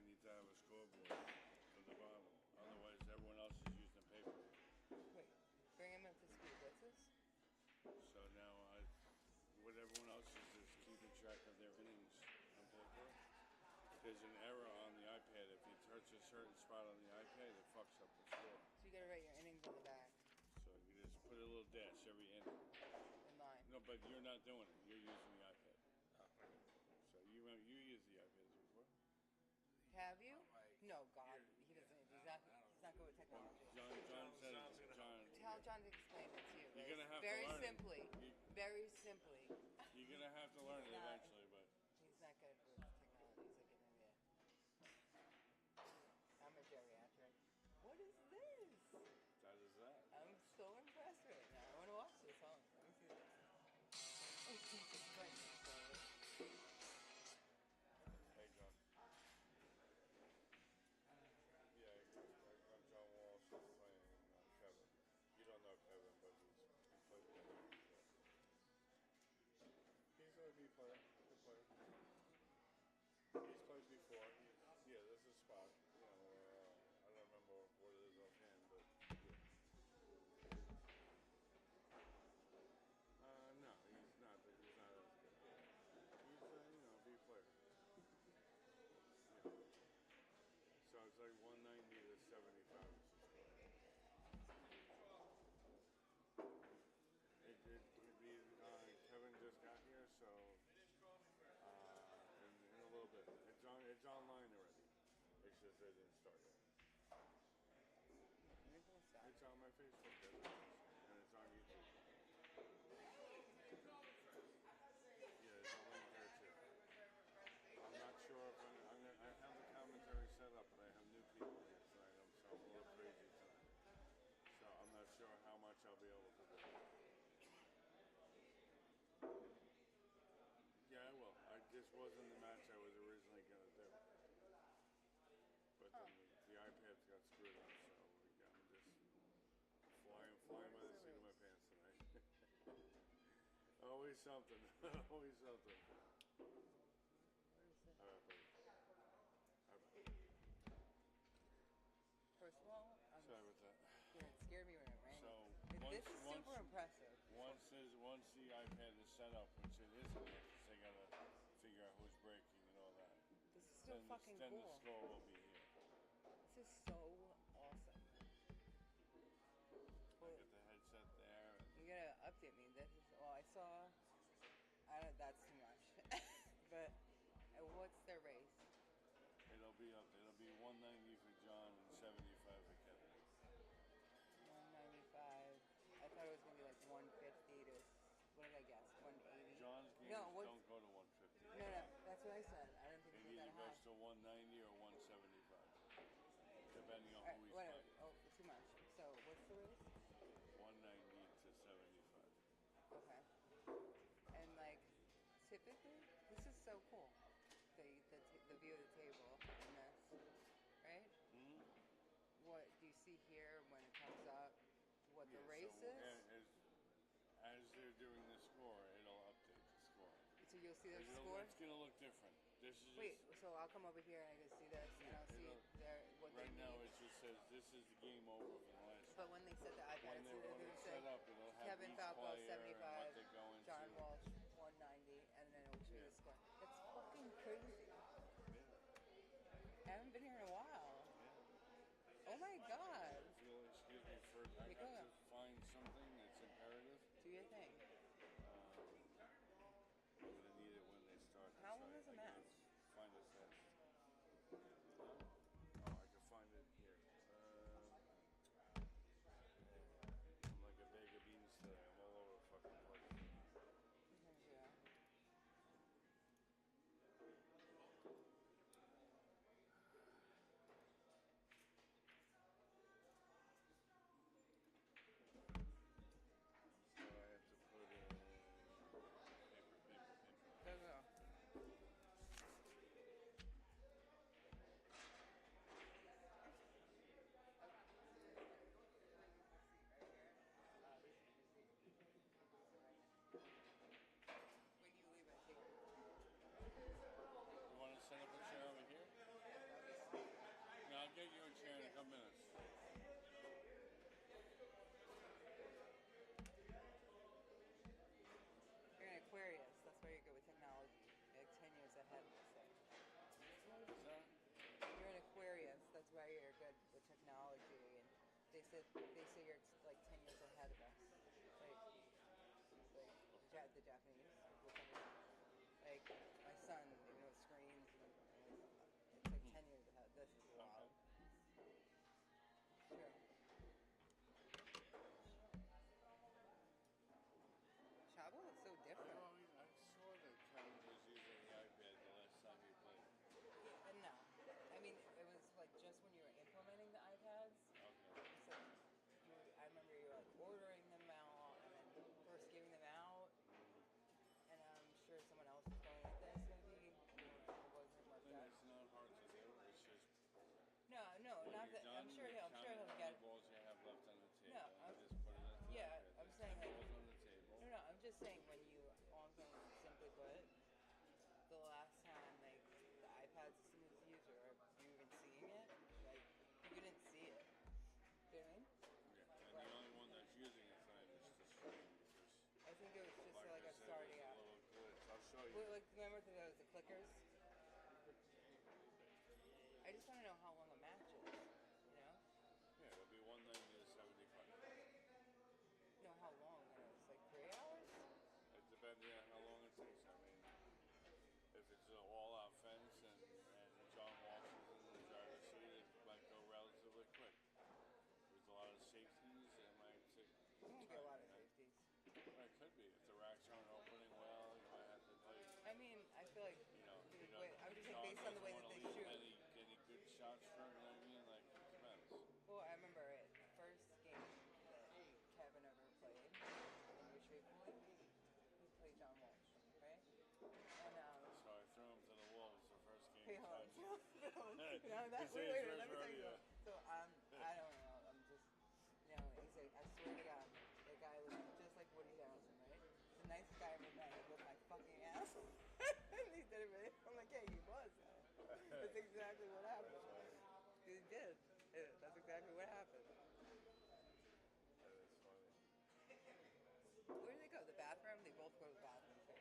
need to have a scoreboard for the bottom. Otherwise, everyone else is using paper. Wait, bring him up to speed. What's this? So now, what everyone else is keeping track of their innings on paper. There's an error on the iPad. If you touch a certain spot on the iPad, it fucks up the score. So you gotta write your innings on the back. So you just put a little dash every inning. In line. No, but you're not doing it. You're using the iPad. Oh. So you use the iPad before? Have you? No, God, he doesn't. He's not good with technology. John said. Tell John to explain it to you. You're gonna have very to learn simply. it. Very simply. You're gonna have to learn it eventually, but he's not good with technology. He's like an idiot. I'm a geriatric. What is this? That is that. I'm so impressed right now. I want to watch this. Hold on. Let me see this. Oh, Jesus Christ. Hey, John. Yeah, I'm John Walsh. He's playing Kevin. You don't know Kevin, but he's played with him. He's a B player. Good player. He's played before. This is Spot. I don't remember what it is offhand, but yeah. No, he's not as good. He's a B player. Yeah. So it's like 190 to 75 is the score. It'd be, Kevin just got here, so in a little bit. It's online already. It's just they didn't start yet. It's on my Facebook and it's on YouTube. Yeah, it's a link there too. I'm not sure if I have the commentary set up, but I have new people here tonight, so I'm a little crazy tonight. So I'm not sure how much I'll be able to do. Yeah, I will. This wasn't the match I was originally going to do. But then the iPads got screwed up, so I'm just flying by the seat of my pants tonight. Always something. Always something. All right, buddy. All right. First of all, Sorry about that. Yeah, it scared me when it rang. So this is super impressive. Once the iPad is set up, which it isn't, because they gotta figure out who's breaking and all that. This is so fucking cool. Then the score will be here. This is so awesome. I got the headset there. You gotta update me. This is I saw. That's too much. But what's their race? It'll be 190 for John and 75 for Kevin. 195. I thought it was gonna be like 150 to. What did I guess? 180. John's games don't go to 150. No, that's what I said. I don't think it's that high. It either goes to 190 or 175, depending on who he's whatever. playing. Oh, too much. So what's the race? 190 to 75. Okay. And like, typically, this is so cool. The view of the table and this, right? Mm-hmm. What do you see here when it comes up? What the race is? As they're doing the score, it'll update the score. So you'll see the score? It's going to look different. This is Wait, so I'll come over here and I can see this and I'll see what they Right now need. it just says this is the game over for the last. But when they set the iPad, when it's set up, it'll have Kevin each Falco player 75, and what they go into. John Walsh 190, and then it'll show you the score. That's fucking crazy. Yeah. I haven't been here in a while. Yeah. Oh my God. If you'll excuse me for I have to find something that's imperative. Do your thing. I'm going to need it when they start. How long is the match? Find it fast. I can find it here. I'm like a bag of beans today. I'm all over the fucking place. they say you're like 10 years ahead of us. Like the Japanese, like my son, even with screens, it's like 10 years ahead. This is wild. True. Chavo is so different. I saw that Kevin was using the iPad the last time he played. No, I mean it was like just when you were implementing the iPads. Okay. So I remember you were like ordering them out and then first giving them out, and I'm sure someone else was going like this maybe, or it wasn't like that. It's not hard to do. It's just No, not that. I'm sure he'll get it. Balls you have left on the table. No, Just put it into yeah, the I'm saying like. balls on the table. No, I'm just saying when you also simply put, the last time like the iPad system was used, or you even seeing it, like you couldn't see it. Do you know what I mean? Yeah, and the only one that's using it tonight is the screen. I think it was just like a said, starting it was out. a little glitch. I'll show you. Well, like remember those the clickers? I just want to know how long a match is. You know? Yeah, it'll be 190 to 75. No, how long it is? Like 3 hours? It depends on how long it takes. I mean, if it's an all-out fence and John Walsh is in the driver's seat, it might go relatively quick. There's a lot of safeties, it might take There won't be a lot of safeties. Well, it could be. If the racks aren't opening well, you might have to like. I mean, I feel like I'm just saying based on the way that they shoot. Any good shots for it, you know what I mean? Like it depends. Well, I remember it. The first game that Kevin ever played in your trade pool, he played John Walsh, right? And So I threw him to the wolves the first game. wait, let me tell you. So I don't know. I'm just, he's like, I swear to God, that guy was just like Woody Harrelson, right? The nicest guy I ever met. He whipped my fucking ass. And he did it really. I'm like, yeah, he was. That's exactly what happened. He did. That's exactly what happened. That is funny. Where do they go? The bathroom? They both go to the bathroom too.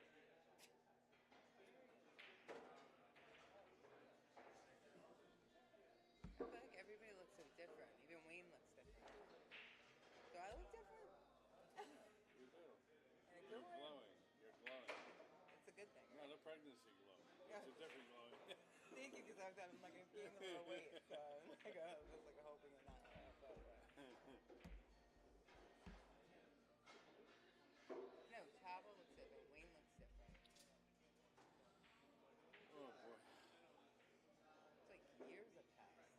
I feel like everybody looks so different. Even Wayne looks different. Do I look different? You do. In a good You're way? glowing. You're glowing. It's a good thing, right? Not a pregnancy glow. Yeah. It's a different glowing. Thank you, because I'm like I'm gaining a little weight, so I was like hoping it not. No, Chavo looks different. Wayne looks different. Oh boy. It's like years have passed.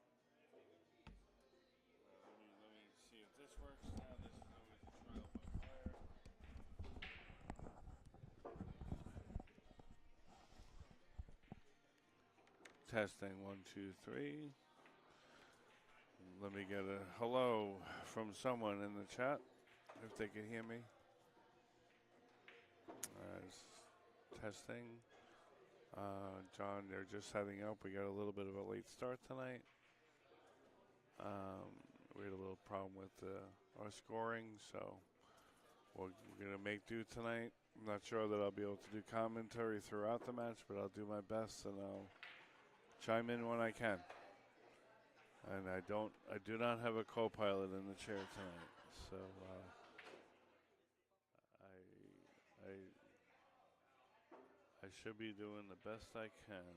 Let me see if this works now. This is always a trial by fire. Testing 1, 2, 3. Let me get a hello from someone in the chat if they can hear me. Testing. John, they're just setting up. We got a little bit of a late start tonight. We had a little problem with our scoring, so we're going to make do tonight. I'm not sure that I'll be able to do commentary throughout the match, but I'll do my best and I'll chime in when I can. And I do not have a co-pilot in the chair tonight, so I should be doing the best I can.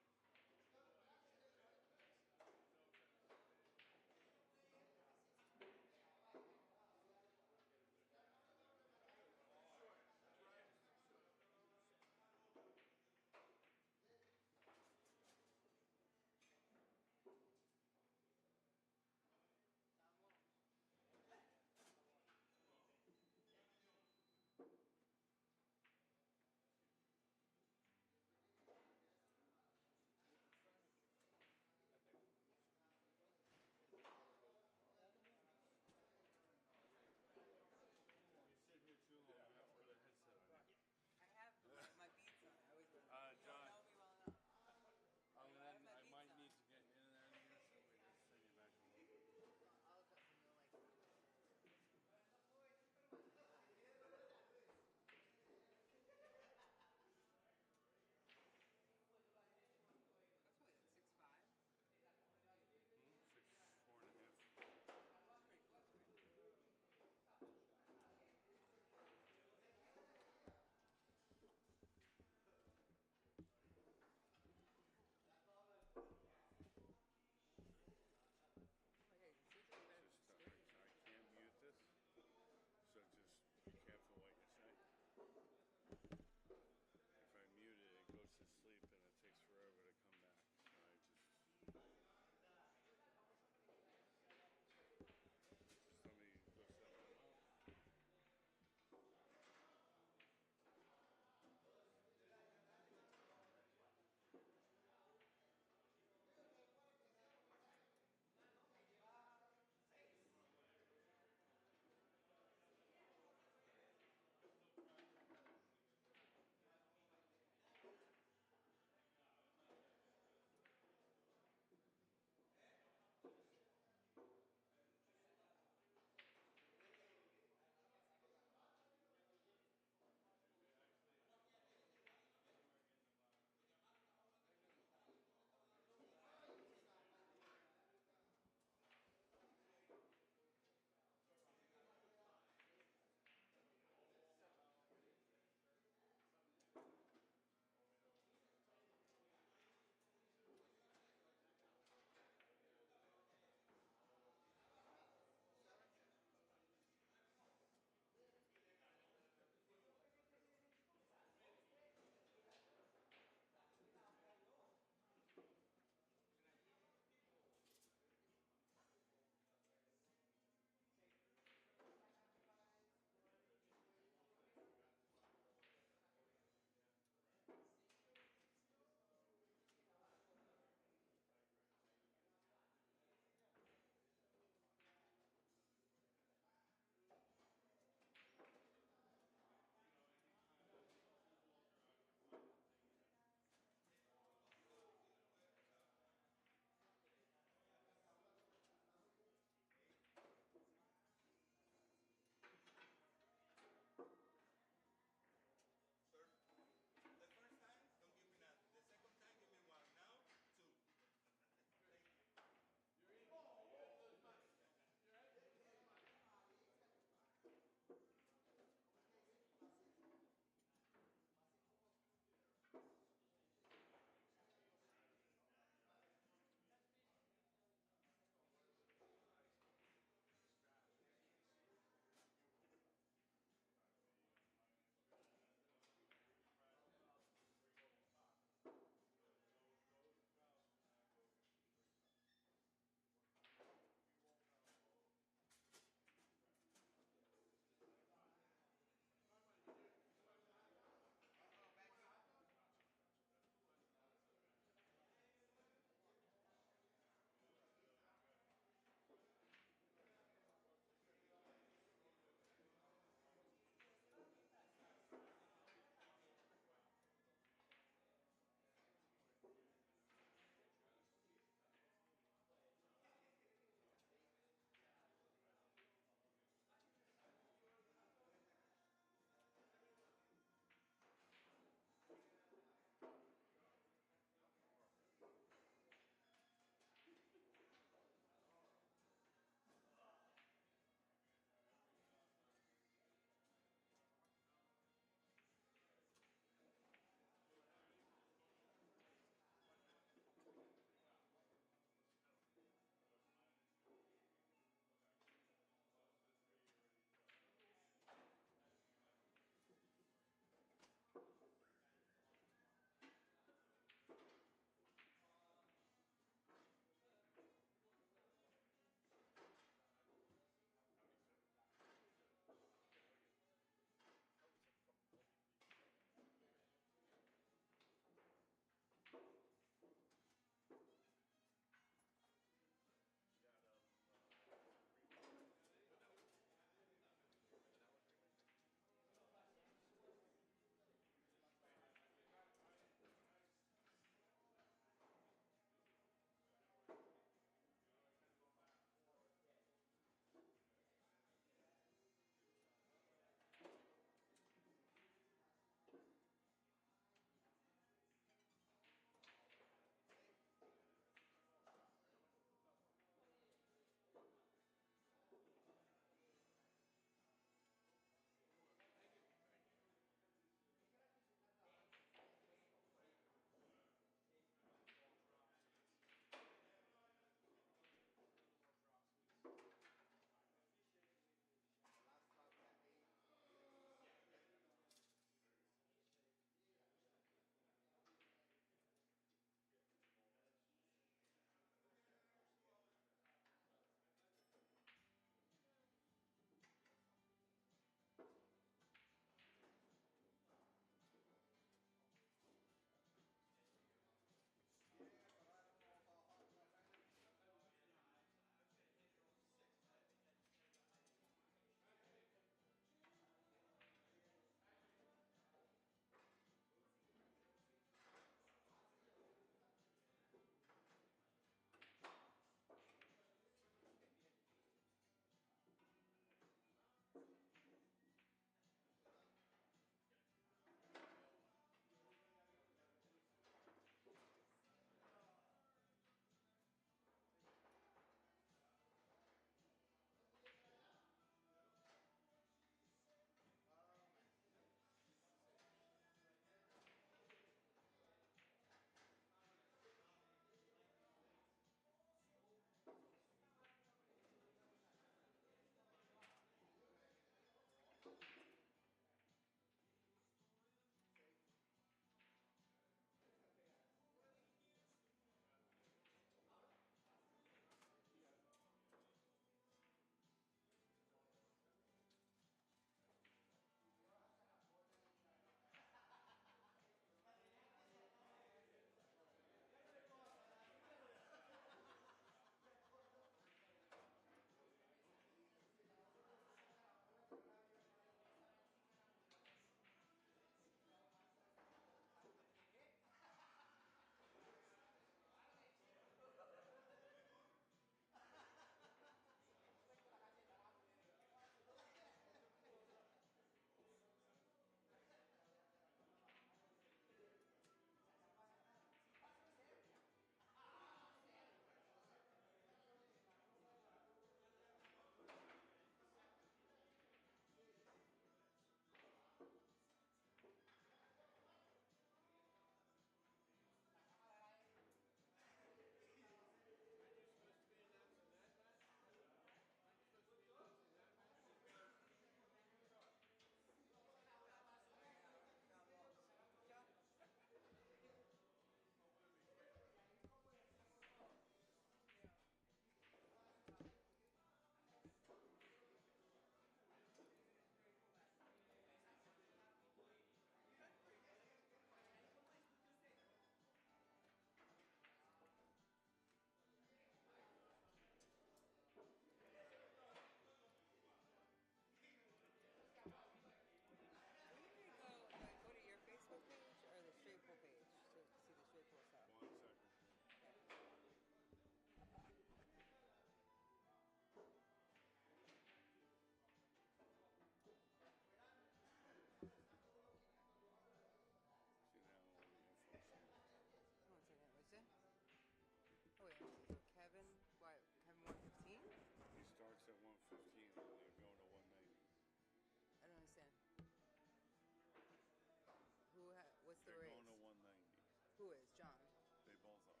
Who is John? They both are.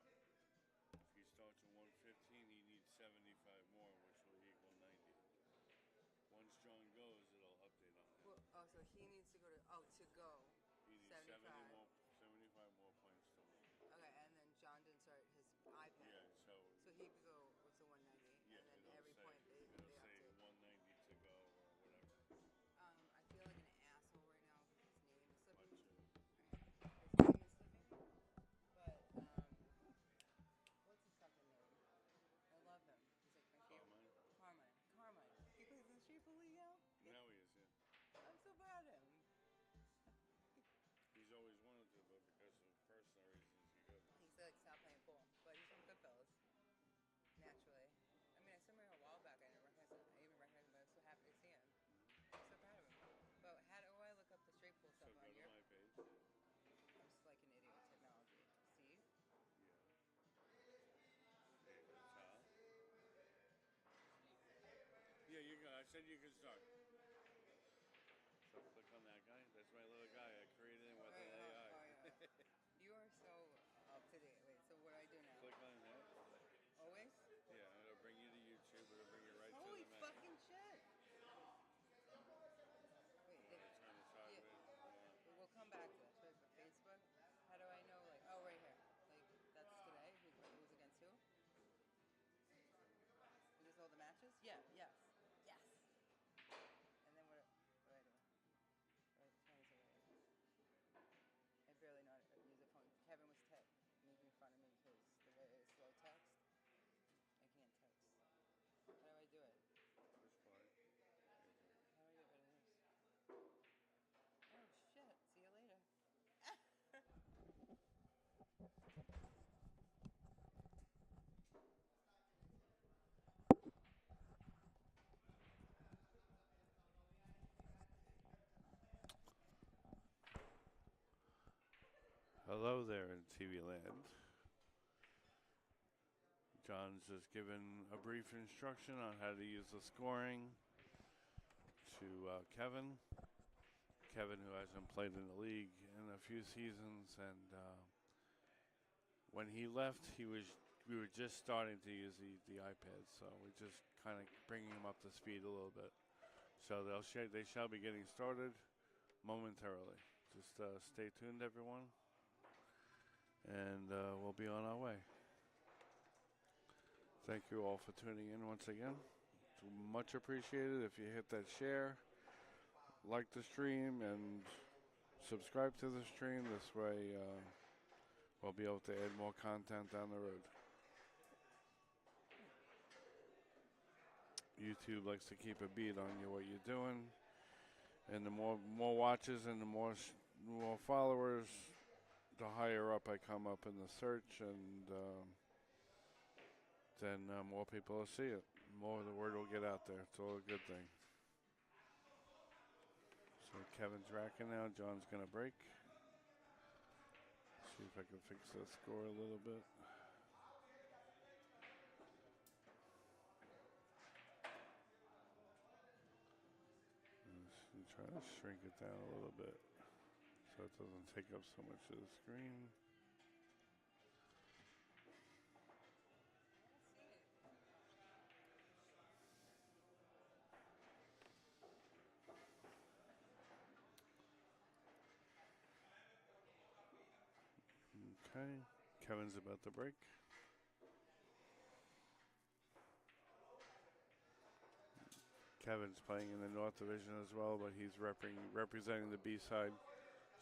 If he starts at 115, he needs 75 more, which will equal 90. Once John goes, it'll update on that. Well, oh, so he needs to go to go. He needs 75. 75 more points to win. Okay, and then John didn't start his iPad. Yeah, so he could go to 190, yeah, and then it'll every say, point they it'll say update. 190 to go or whatever. I feel like an asshole right now because his name is slipping. Watch it. His name is slipping. But what's his fucking name? I love him. He's like my favorite. Carmine. He plays in the Street League now. Now he is, yeah. I'm so proud of him. He's always wanted to, but because of personal reasons, he couldn't. He said like stop playing pool, but he's from Goodfellas. Naturally. I mean, I saw him a while back. I even recognized him, but I was so happy to see him. I'm so proud of him. But how do I look up the straight pool stuff So on go to your? my page. I'm just like an idiot with technology. Steve? Yeah. At the top. Yeah, you go. I said you can start. So click on that guy. That's my little guy. I created him with an AI. You are so up to date. Wait, so what do I do now? Click on that. Always? Yeah, it'll bring you to YouTube. It'll bring you right Holy to the menu. fucking shit! Wait, Turn it sideways. yeah. We'll come back to this. Right, but Facebook? How do I know, like, oh, right here. Like, that's today? Who was against who? Is this all the matches? Yeah, yes. Yes! And then what do I do? Right, I barely know how to use a phone. Kevin was making fun of me because the way I slow text, I can't text. How do I do it? Push play. How do I get rid of this? Oh shit! See you later. Hello there in TV land. John's just given a brief instruction on how to use the scoring to Kevin. Kevin, who hasn't played in the league in a few seasons, and when he left, we were just starting to use the iPad, so we're just kind of bringing him up to speed a little bit. So they shall be getting started momentarily. Just stay tuned, everyone, and we'll be on our way. Thank you all for tuning in once again. It's much appreciated if you hit that share, like the stream, and subscribe to the stream. This way we'll be able to add more content down the road. YouTube likes to keep a beat on you, what you're doing. And the more watches and the more followers, the higher up I come up in the search, and then more people will see it. More the word will get out there. It's all a good thing. So Kevin's racking now. John's going to break. See if I can fix that score a little bit. And try to shrink it down a little bit so it doesn't take up so much of the screen. Okay, Kevin's about to break. Kevin's playing in the North Division as well, but he's representing the B side,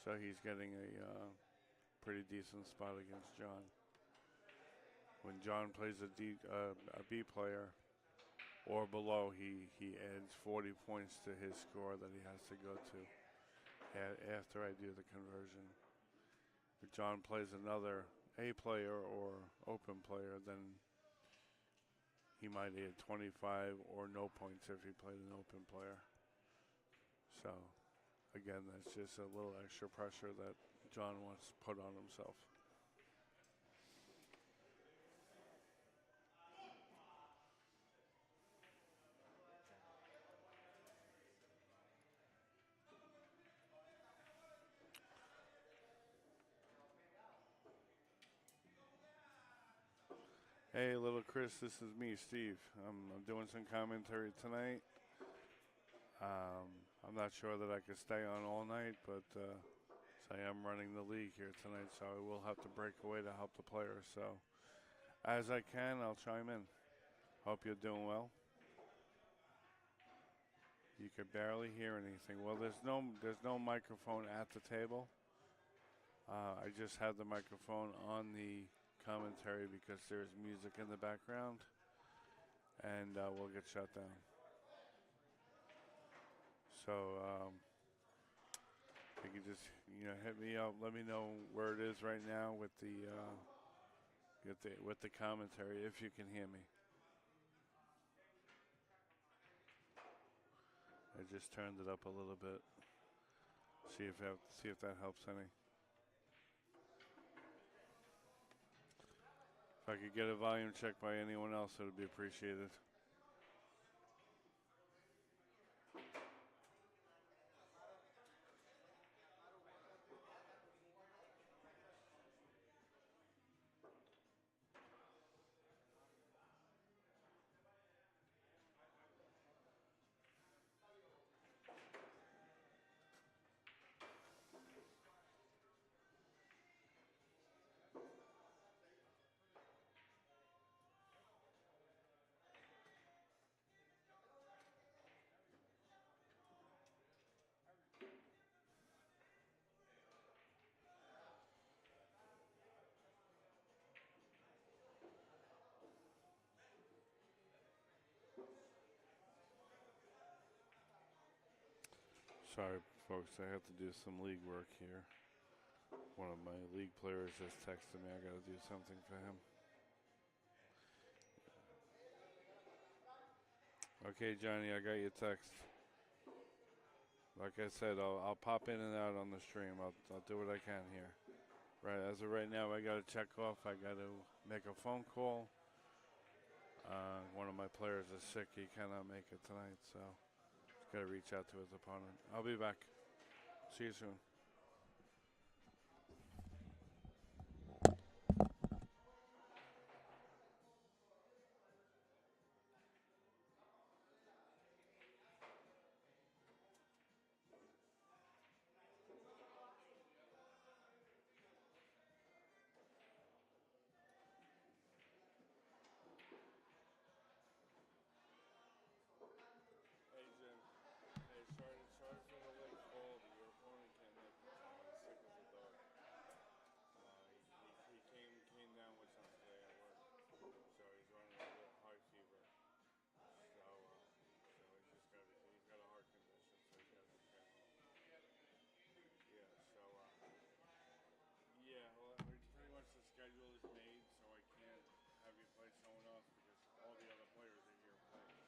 so he's getting a pretty decent spot against John. When John plays a B player or below, he adds 40 points to his score that he has to go to after I do the conversion. If John plays another A player or open player, then he might add 25 or no points if he played an open player. So, again, that's just a little extra pressure that John wants to put on himself. Hey, little Chris, this is me, Steve. I'm doing some commentary tonight. I'm not sure that I could stay on all night, but so I am running the league here tonight, so I will have to break away to help the players. So as I can, I'll chime in. Hope you're doing well. You could barely hear anything. Well, there's no microphone at the table. I just have the microphone on the commentary because there's music in the background, and we'll get shut down. So you can just hit me up. Let me know where it is right now with the commentary if you can hear me. I just turned it up a little bit. See if that helps any. If I could get a volume check by anyone else, it would be appreciated. Sorry, folks, I have to do some league work here. One of my league players just texted me. I got to do something for him. Okay, Johnny, I got your text. Like I said, I'll pop in and out on the stream. I'll do what I can here. Right, as of right now, I got to check off. I got to make a phone call. One of my players is sick. He cannot make it tonight, so he's got to reach out to his opponent. I'll be back. See you soon. Hey, Jim. Hey, sorry for the late call, but your opponent can't make it tonight. He's sick as a dog. He came down with something today at work, so he's running a little high fever. So he's got a heart condition, so he's got to get home. Yeah. So yeah. Well, pretty much the schedule is made, so I can't have you play someone else because all the other players are here playing.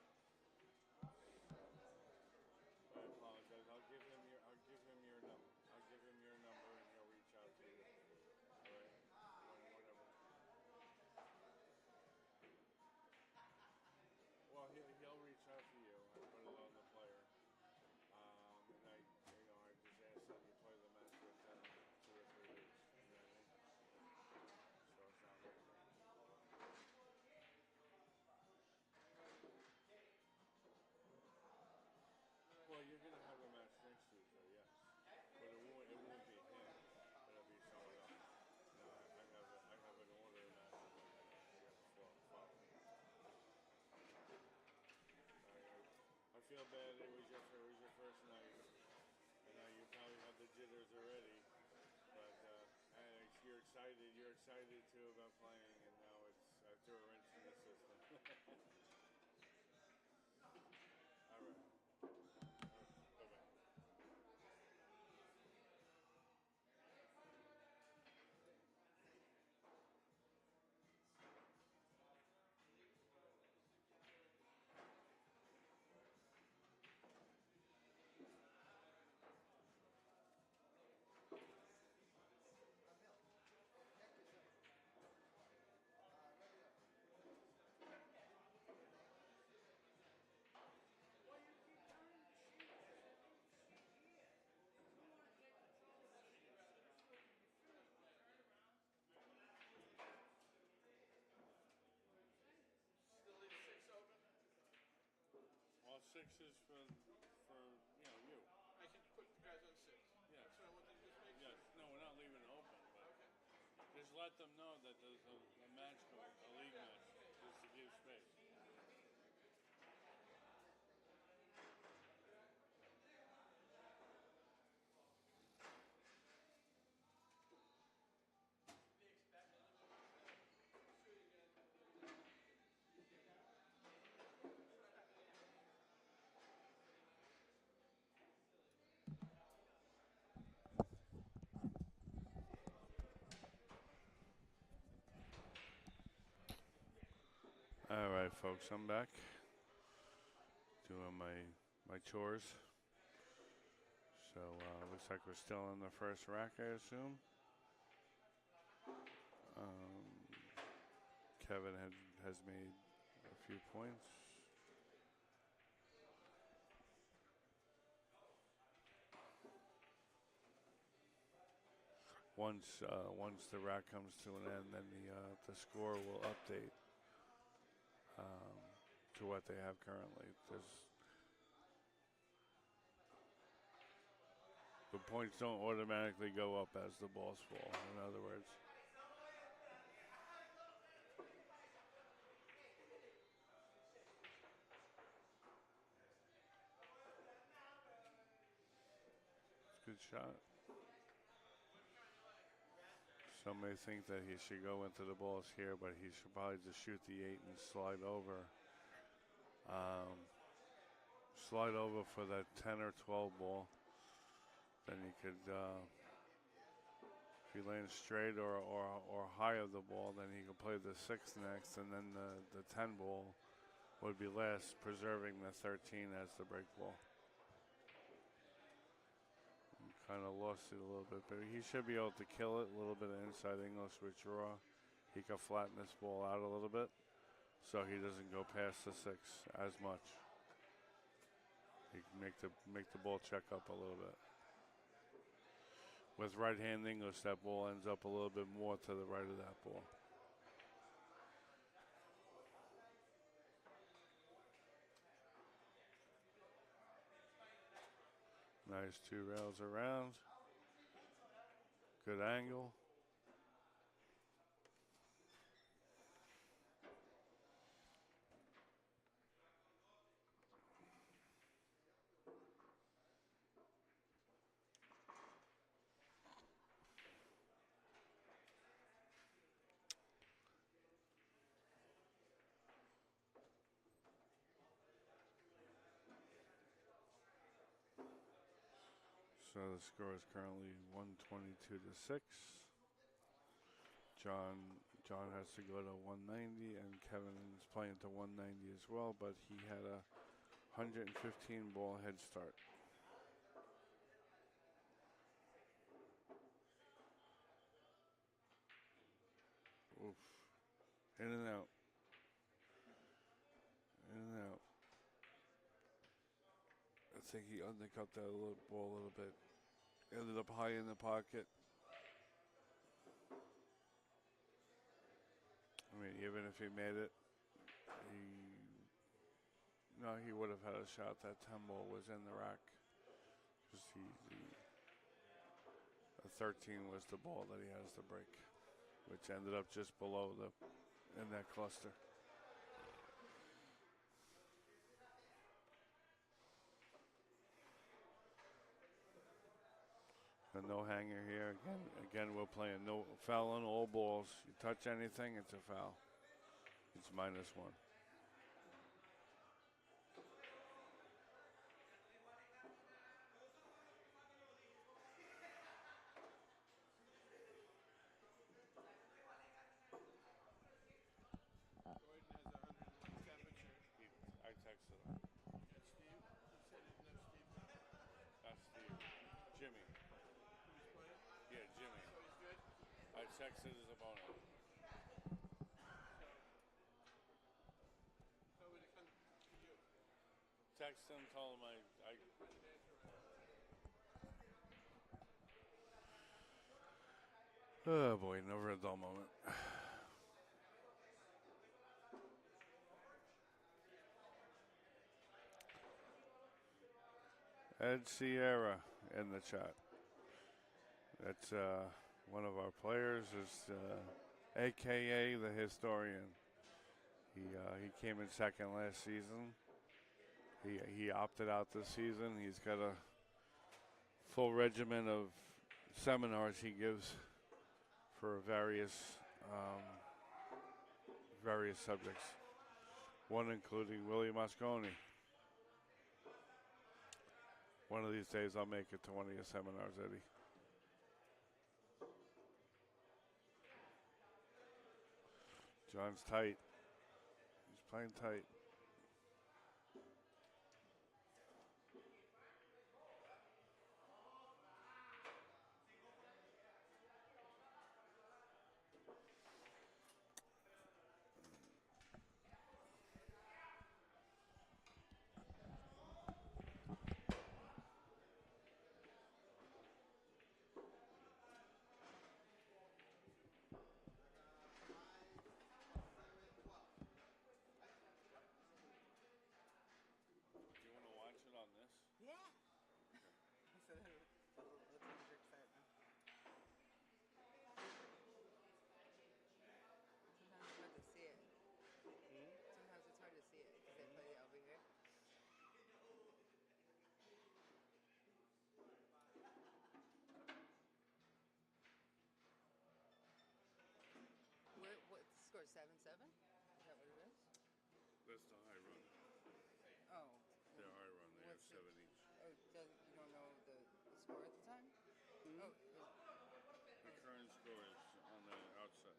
I apologize. I'll give him your number, and he'll reach out to you. All right. Whatever. Well, he'll reach out to you. I put it on the player. And I just asked that you play the match within 2 or 3 weeks. You know what I mean? So it's not like well, you're gonna have a match next Tuesday, yes, but it won't be him. It'll be someone else. No, I have an order of matches I gotta follow. I feel bad. It was your first night. I know you probably have the jitters already, but you're excited. You're excited too about playing, and now I threw a wrench in the system. All right. Bye bye. sixes for you. I can put the guys on 6. Yes. That's what I wanted to just make Yes. sure. No, we're not leaving it open, but Okay. just let them know that there's a match going, a league match, just to give space. All right, folks, I'm back doing my chores. So looks like we're still in the first rack, I assume. Kevin has made a few points. Once the rack comes to an end, then the score will update to what they have currently. The points don't automatically go up as the balls fall. In other words. Good shot. Some may think that he should go into the balls here, but he should probably just shoot the 8 and slide over. Slide over for that 10 or 12 ball. Then he could, if he lands straight or high of the ball, then he could play the 6 next, and then the 10 ball would be last, preserving the 13 as the break ball. Kind of lost it a little bit, but he should be able to kill it. A little bit of inside English with draw. He can flatten this ball out a little bit so he doesn't go past the 6 as much. He can make the ball check up a little bit. With right hand English, that ball ends up a little bit more to the right of that ball. Nice 2 rails around. Good angle. So the score is currently 122 to 6. John has to go to 190, and Kevin is playing to 190 as well, but he had a 115 ball head start. Oof. In and out. In and out. I think he undercut that little ball a little bit. Ended up high in the pocket. I mean, even if he made it, he would have had a shot. That 10 ball was in the rack. Just the 13 was the ball that he has to break, which ended up just below in that cluster. And no hanger here. Again, we're playing no foul on all balls. You touch anything, it's a foul. It's -1. Gordon has 101 temperature. I texted him. And Steve? He said he didn't have Steve coming. That's Steve. Jimmy. Who's playing? Yeah, Jimmy. So he's good? I texted his opponent. So would it come to you? Text him, told him I Oh boy, never a dull moment. Ed Sierra in the chat. That's one of our players, is AKA the historian. He came in second last season. He opted out this season. He's got a full regimen of seminars he gives for various subjects. One including Willie Moscone. One of these days I'll make it to one of your seminars, Eddie. John's tight. He's playing tight. Do you want to watch it on this? Yeah. So let's use your excitement. Sometimes it's hard to see it. Sometimes it's hard to see it because they play over here. What score? 7-7? Is that what it is? That's the high run. Oh. They're high run. They have What's 7 each. Oh, you don't know the score at the time? Oh, The current score is on the outside.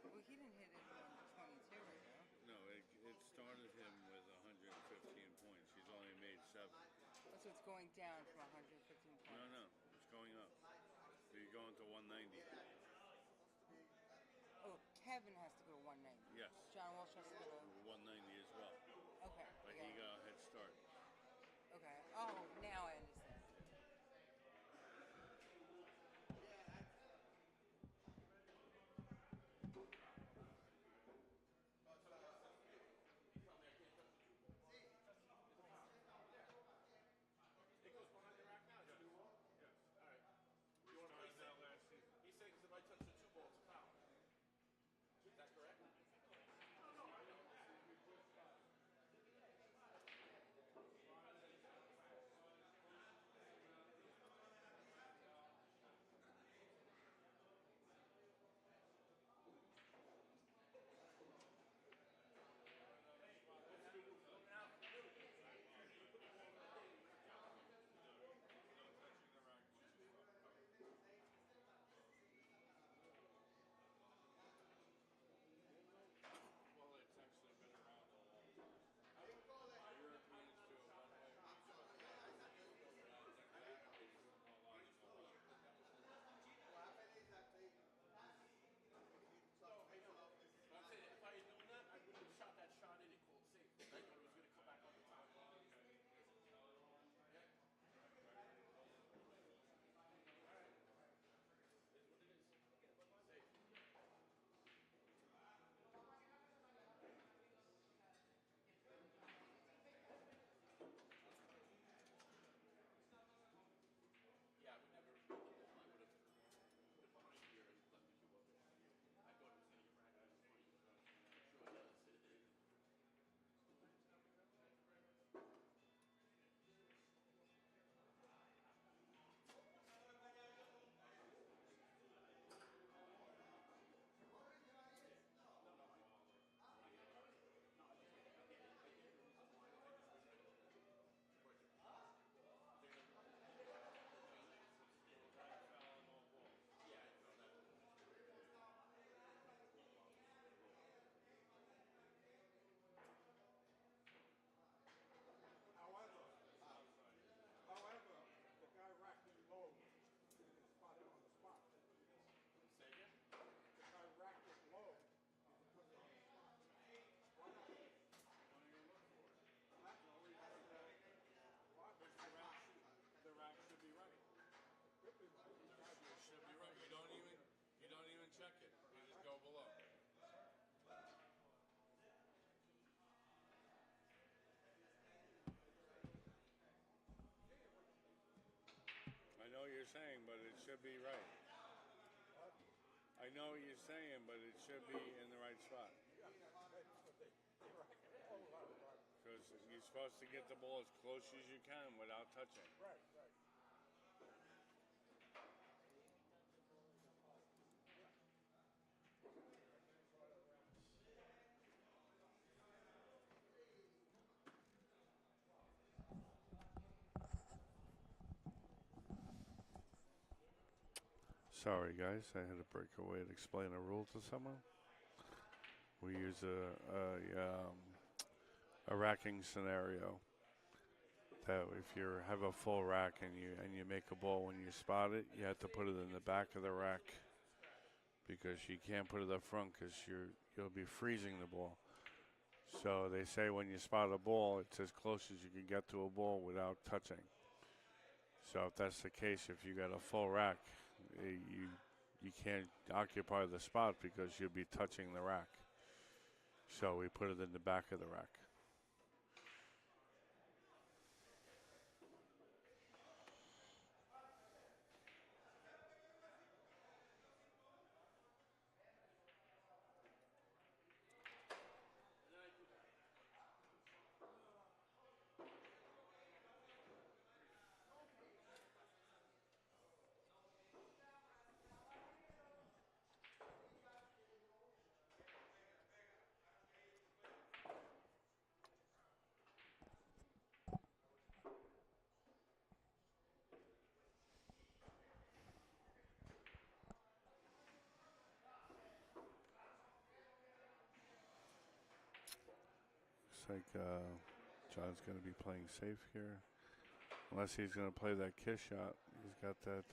well, he didn't hit it on 22 right now. No, it started him with 115 points. He's only made 7. Oh, so it's going down from 115 points. No, it's going up. You're going to 190. Oh, Kevin has to go to 190. Yes. John Walsh has to go to... 190 as well. Okay. But I he got it. got a head start. Okay. Oh, now I understand. It goes behind the rack now. It's a new wall. Yes. All right. You want to Started place out it? last season. He's saying because if I touch the 2 ball, it's a foul. Is that correct? you're saying, but it should be right. I know what you're saying, but it should be in the right spot. Because you're supposed to get the ball as close as you can without touching. Right. Sorry, guys. I had to break away to explain a rule to someone. We use a racking scenario. That if you have a full rack and you make a ball when you spot it, you have to put it in the back of the rack because you can't put it up front because you'll be freezing the ball. So they say when you spot a ball, it's as close as you can get to a ball without touching. So if that's the case, if you got a full rack, you can't occupy the spot because you'll be touching the rack. So we put it in the back of the rack. Looks like John's going to be playing safe here. Unless he's going to play that kiss shot. He's got that,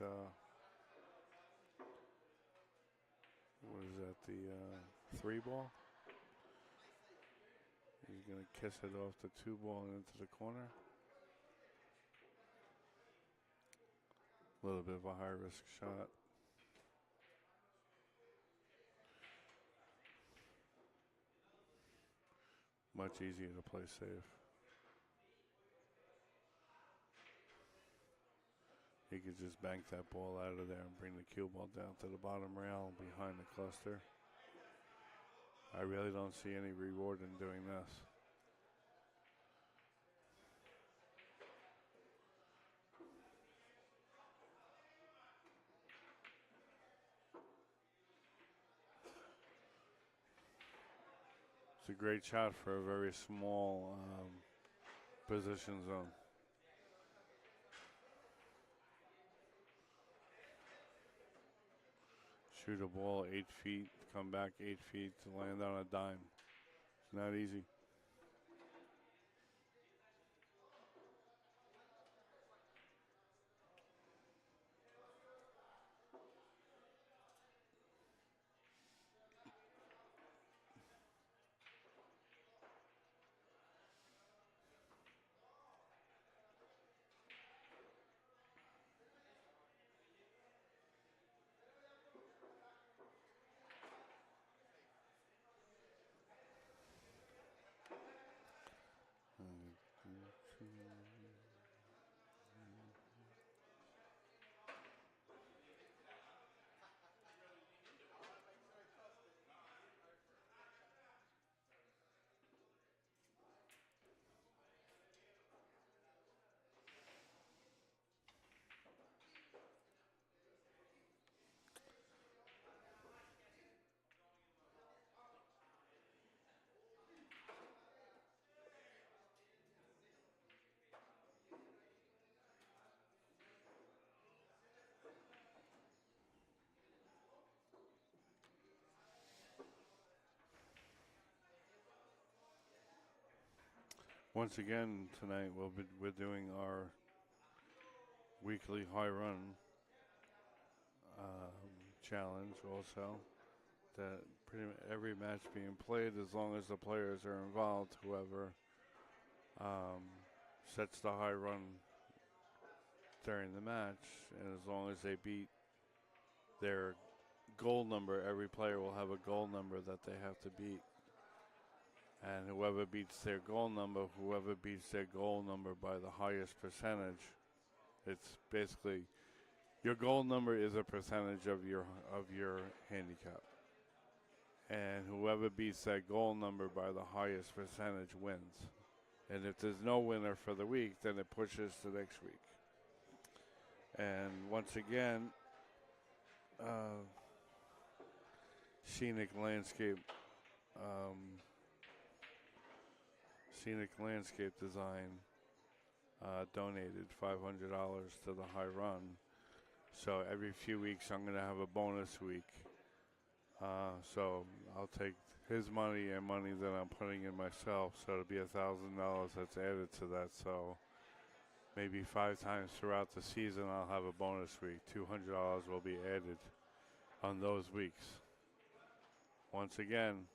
what is that, the 3 ball? He's going to kiss it off the 2 ball and into the corner. A little bit of a high risk shot. Much easier to play safe. He could just bank that ball out of there and bring the cue ball down to the bottom rail behind the cluster. I really don't see any reward in doing this. It's a great shot for a very small position zone. Shoot a ball 8 feet, come back 8 feet to land on a dime. It's not easy. Once again tonight we're doing our weekly high run challenge also. That pretty much every match being played, as long as the players are involved, whoever sets the high run during the match, and as long as they beat their goal number, every player will have a goal number that they have to beat. And whoever beats their goal number by the highest percentage, it's basically Your goal number is a percentage of your handicap, and whoever beats that goal number by the highest percentage wins. And if there's no winner for the week, then it pushes to next week. And once again, scenic landscape, um, scenic landscape design donated $500 to the High Run. So every few weeks, I'm going to have a bonus week. So I'll take his money and money that I'm putting in myself. So it'll be $1,000 that's added to that. So maybe 5 times throughout the season, I'll have a bonus week. $200 will be added on those weeks. Once again,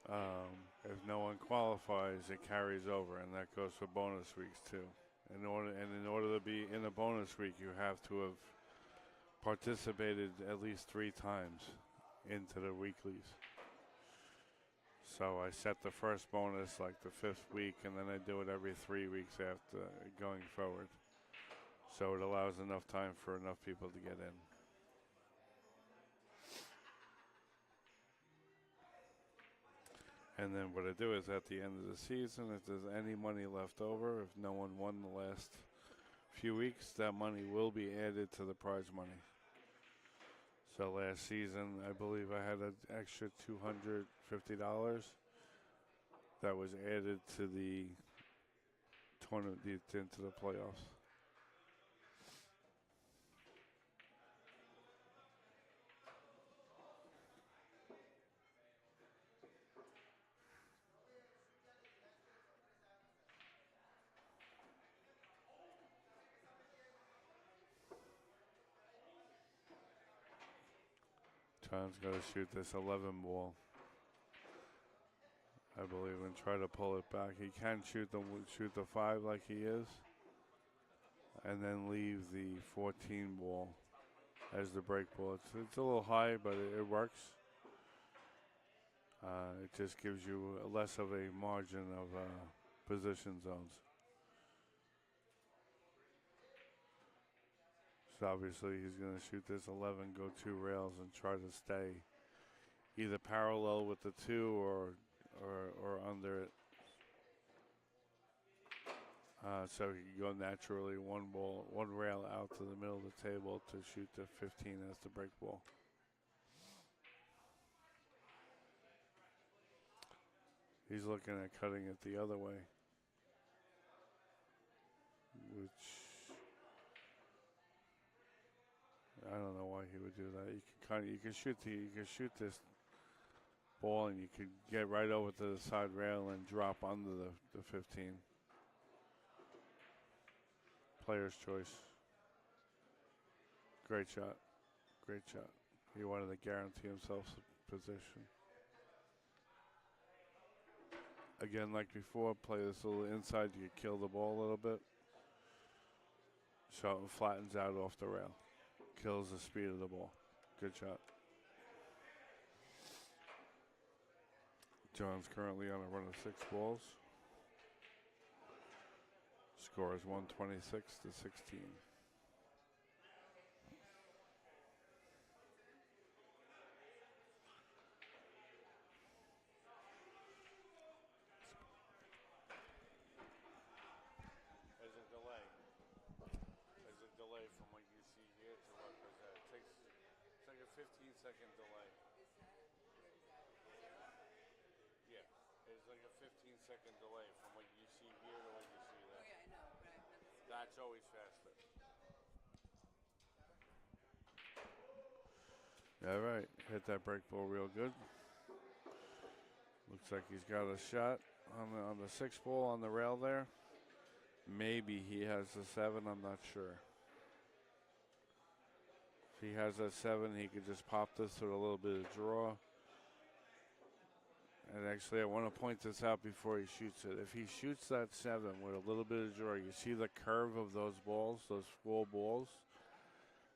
if no one qualifies, it carries over, and that goes for bonus weeks too. In order to be in a bonus week, you have to have participated at least 3 times into the weeklies. So I set the first bonus like the 5th week, and then I do it every 3 weeks after going forward. So it allows enough time for enough people to get in. And then what I do is at the end of the season, if there's any money left over, if no one won the last few weeks, that money will be added to the prize money. So last season, I believe I had an extra $250 that was added to the tournament, into the playoffs. John's got to shoot this 11 ball, I believe, and try to pull it back. He can shoot the 5 like he is, and then leave the 14 ball as the break ball. It's a little high, but it works. It just gives you less of a margin of position zones. So obviously he's going to shoot this 11, go 2 rails, and try to stay either parallel with the 2 or under it. So he can go naturally 1 rail out to the middle of the table to shoot the 15 as the break ball. He's looking at cutting it the other way, which I don't know why he would do that. You can shoot this ball, and you could get right over to the side rail and drop under the 15. Player's choice. Great shot. Great shot. He wanted to guarantee himself position. Again, like before, play this a little inside. You kill the ball a little bit. So it flattens out off the rail. Kills the speed of the ball. Good shot. John's currently on a run of 6 balls. Score is 126 to 16. There's a delay from what you see here to what was that. It's like a 15-second delay. Yeah, it's like a 15-second delay from what you see here to what you see there. Oh yeah, I know, but I meant to. That's always faster. All right, hit that break ball real good. Looks like he's got a shot on the 6 ball on the rail there. Maybe he has the 7, I'm not sure. If he has that 7, he could just pop this with a little bit of draw. And actually, I want to point this out before he shoots it. If he shoots that 7 with a little bit of draw, you see the curve of those balls, those 4 balls?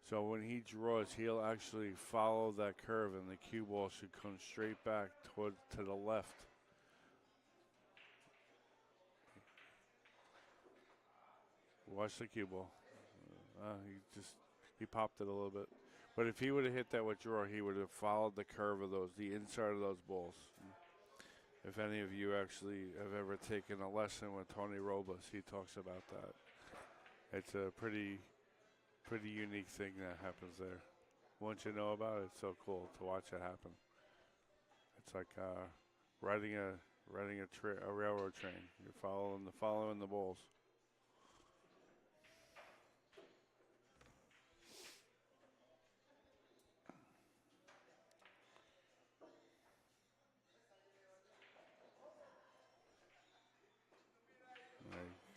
So when he draws, he'll actually follow that curve, and the cue ball should come straight back to the left. Watch the cue ball. He just He popped it a little bit. But if he would have hit that with draw, he would have followed the curve of those, the inside of those balls. If any of you actually have ever taken a lesson with Tony Robles, he talks about that. It's a pretty unique thing that happens there. Once you know about it, it's so cool to watch it happen. It's like riding a railroad train. You're following the balls.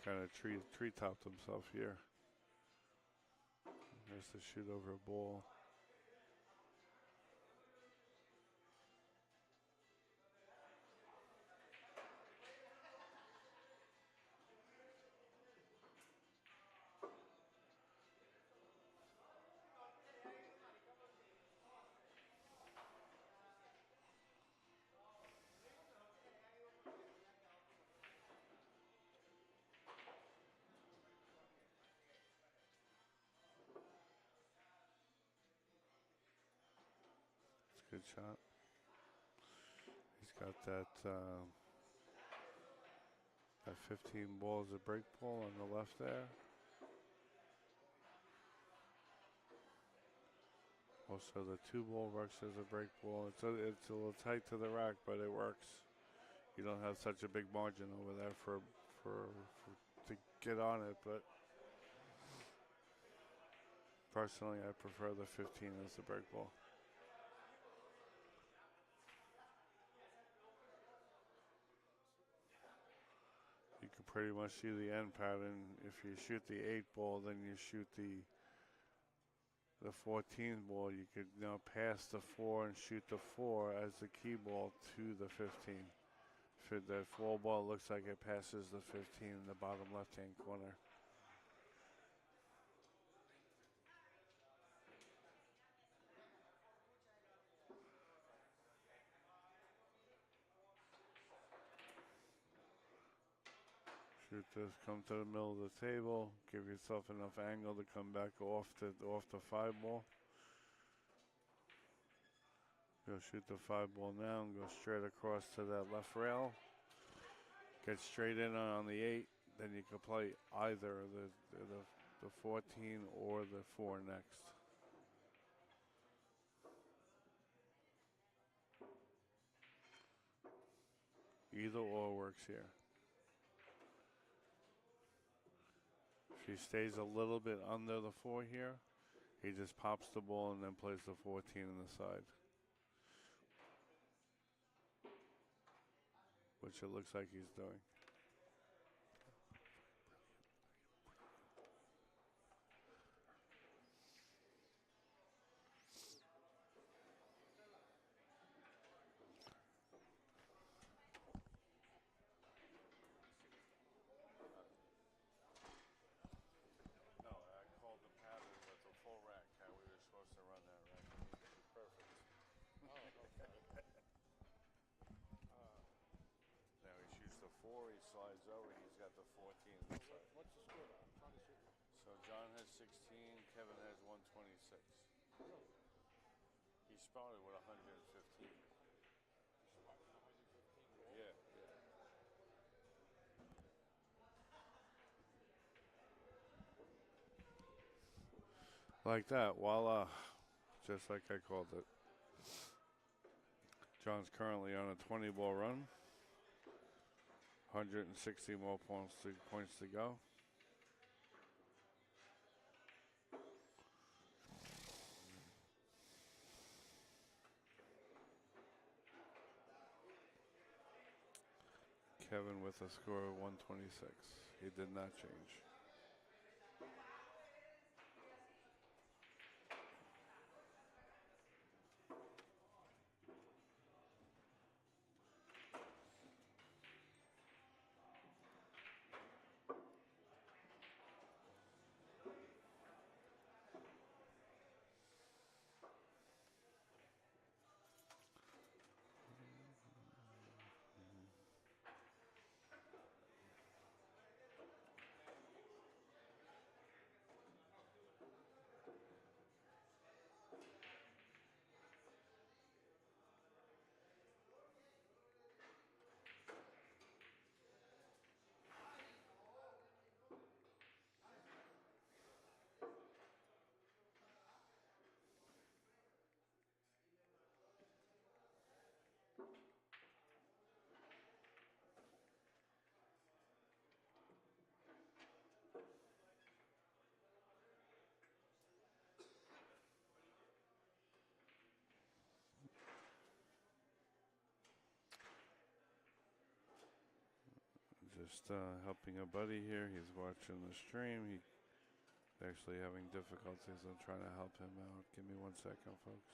Kind of tree-topped himself here. There's to shoot over a ball. Good shot. He's got that 15 ball as a break ball on the left there. Also, the 2 ball works as a break ball. It's a little tight to the rack, but it works. You don't have such a big margin over there for to get on it, but personally, I prefer the 15 as the break ball. You can pretty much see the end pattern. If you shoot the 8 ball, then you shoot the 14 ball. You could now pass the 4 and shoot the 4 as the key ball to the 15. For the 4 ball, looks like it passes the 15 in the bottom left-hand corner. Shoot this, come to the middle of the table, give yourself enough angle to come back off the 5 ball. Go shoot the 5 ball now and go straight across to that left rail. Get straight in on the 8, then you can play either the 14 or the 4 next. Either or works here. If he stays a little bit under the 4 here, he just pops the ball and then plays the 14 on the side. Which it looks like he's doing. No, I called the pattern with the full rack, how we were supposed to run that rack. Perfect. Oh, okay. Now he shoots the 4, he slides over, he's got the 14 inside. What's the score now? I'm trying to see. So John has 16, Kevin has 126. Really? He started with 115. Yeah, yeah. Like that, voila. Just like I called it. John's currently on a 20 ball run. 160 more points to go. Kevin with a score of 126. He did not change. Just helping a buddy here. He's watching the stream. He's actually having difficulties. I'm trying to help him out. Give me 1 second, folks.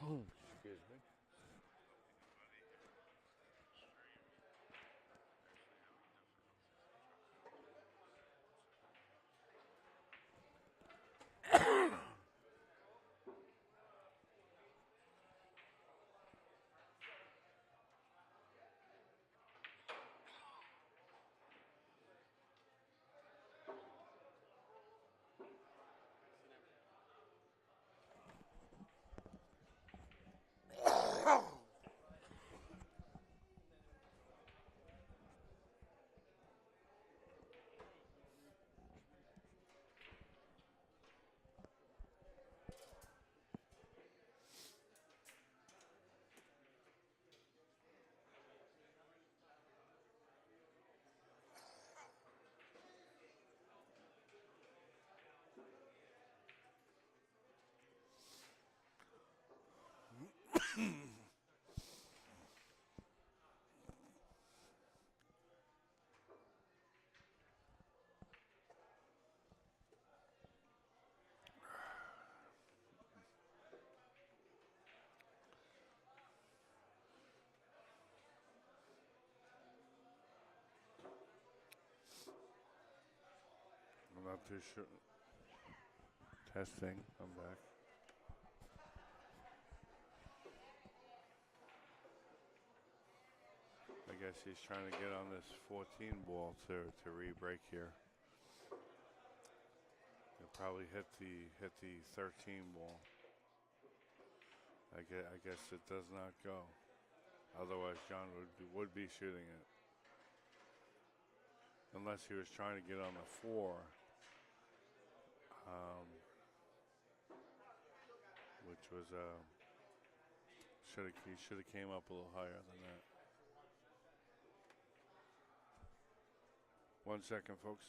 Excuse me. I'm not too sure. Testing. I'm back. I guess he's trying to get on this 14 ball to re-break here. He'll probably hit the 13 ball. I guess it does not go. Otherwise, John would be shooting it. Unless he was trying to get on the 4. Which was he should have came up a little higher than that. 1 second, folks.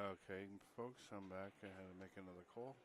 Okay, folks, I'm back. I had to make another call.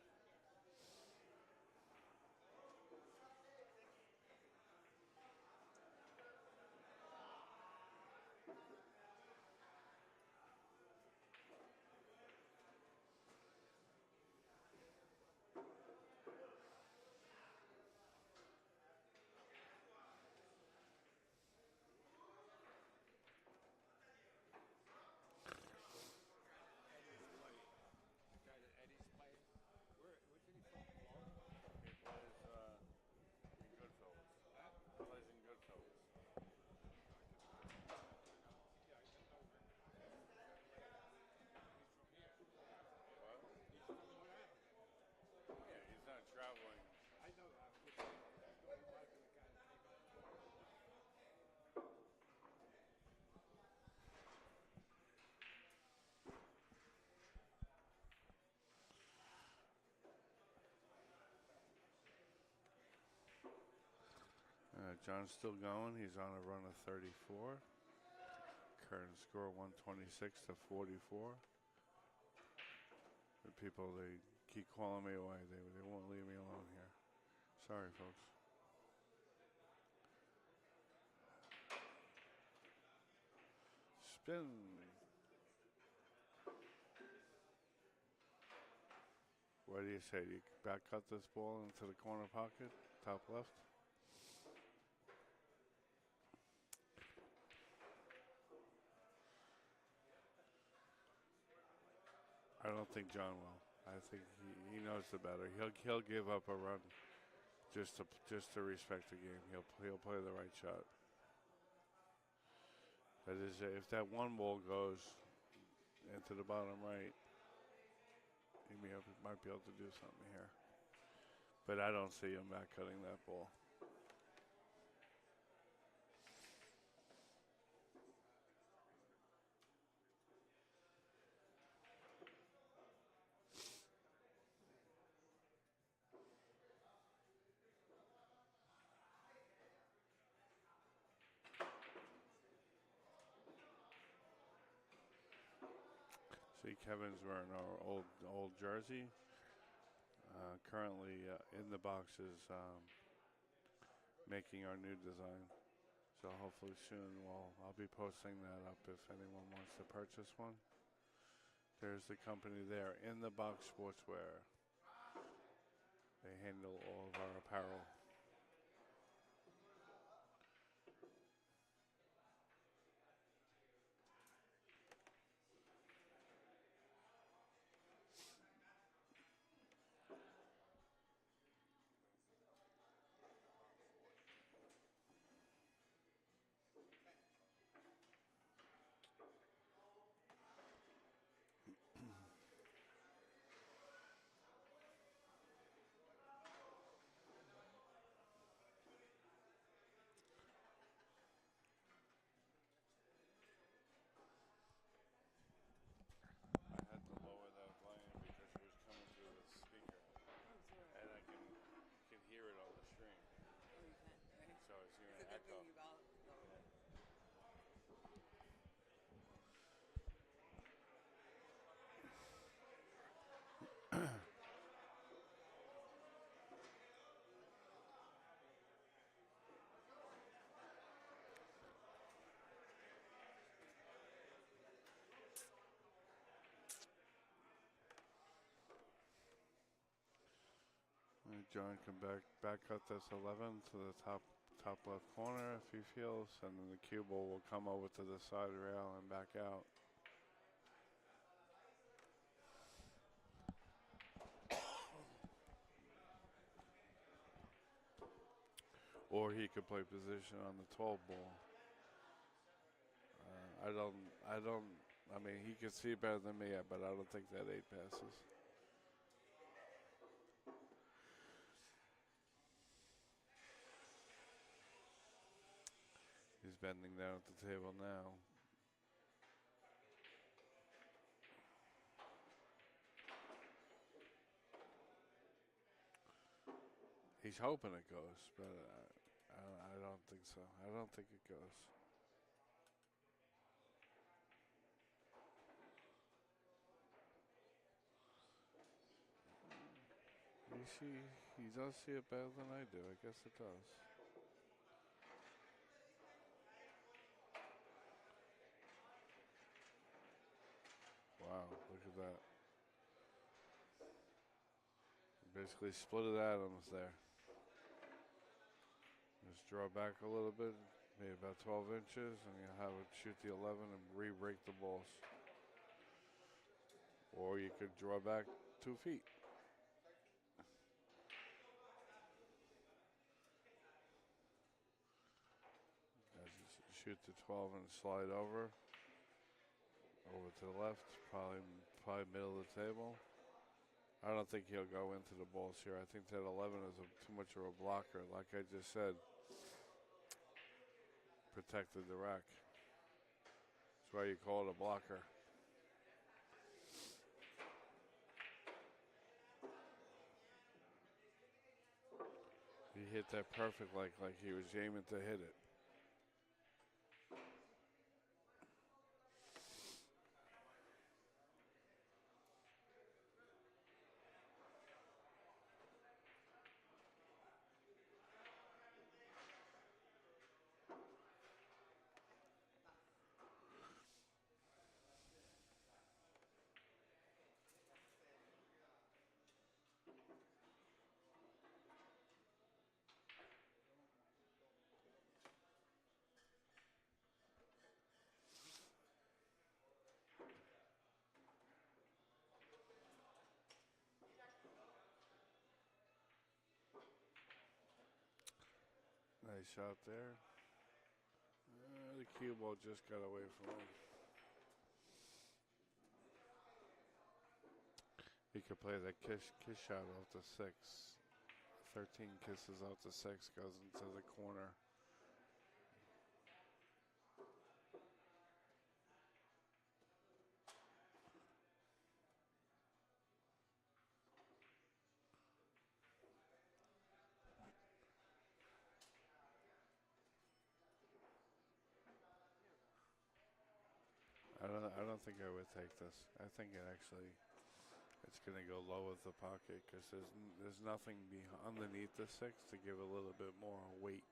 John's still going. He's on a run of 34. Current score 126 to 44. The people, they keep calling me away. They won't leave me alone here. Sorry, folks. Spin. What do you say? Do you back cut this ball into the corner pocket, top left? I don't think John will. I think he knows the better. He'll give up a run just to respect the game. He'll play the right shot. That is, if that one ball goes into the bottom right, he might be able to do something here. But I don't see him back cutting that ball. See, Kevin's wearing our old jersey. Currently in the boxes, making our new design. So hopefully soon I'll be posting that up if anyone wants to purchase one. There's the company there, In the Box Sportswear. They handle all of our apparel. I had to lower that volume because it was coming through the speaker, and I can hear it on the stream. Oh, you can, right? So it's It's going a to good echo. thing you got it. John can back cut this 11 to the top left corner if he feels, and then the cue ball will come over to the side rail and back out. Or he could play position on the 12 ball. I mean, he can see better than me, but I don't think that 8 passes. He's bending down at the table now. He's hoping it goes, but I don't think so. I don't think it goes. He does see it better than I do. I guess it does. Wow, look at that. Basically split atoms there. Just draw back a little bit, maybe about 12 inches, and you have it shoot the 11 and re-break the balls. Or you could draw back 2 feet. As you shoot the 12 and slide over to the left, probably middle of the table. I don't think he'll go into the balls here. I think that 11 is too much of a blocker. Like I just said, protected the rack. That's why you call it a blocker. hit that perfect, like he was aiming to hit it. Nice shot there. The cue ball just got away from him. He could play that kiss shot off the 6. 13 kisses out the 6 goes into the corner. I don't think I would take this. I think it's going to go low with the pocket because there's nothing underneath the 6 to give a little bit more weight.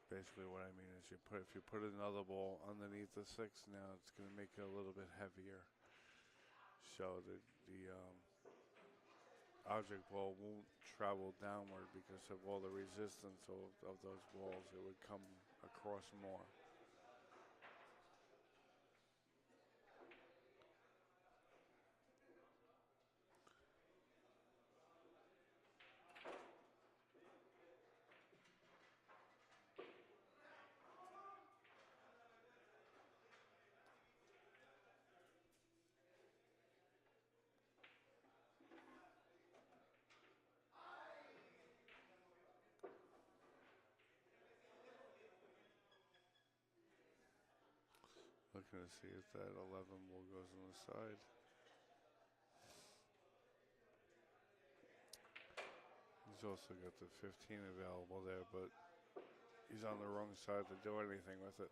Basically, what I mean is if you put another ball underneath the 6 now, it's going to make it a little bit heavier. So the object ball won't travel downward because of all the resistance of those balls. It would come across more. Looking to see if that 11 ball goes on the side. He's also got the 15 available there, but he's on the wrong side to do anything with it.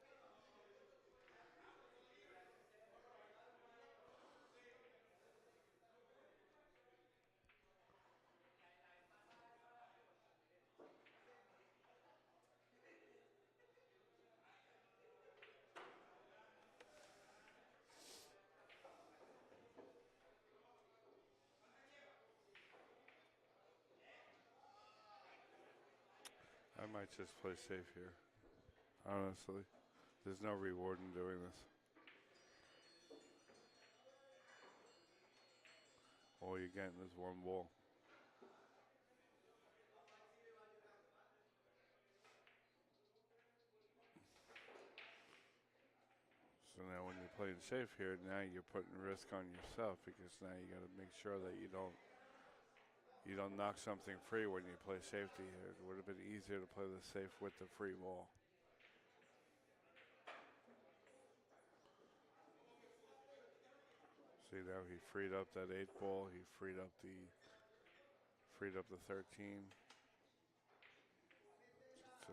I might just play safe here. Honestly, there's no reward in doing this. All you're getting is one ball. So now when you're playing safe here, now you're putting risk on yourself because now you got to make sure that you don't knock something free when you play safety here. It would have been easier to play the safe with the free ball. See, now he freed up that 8 ball. He freed up the 13. So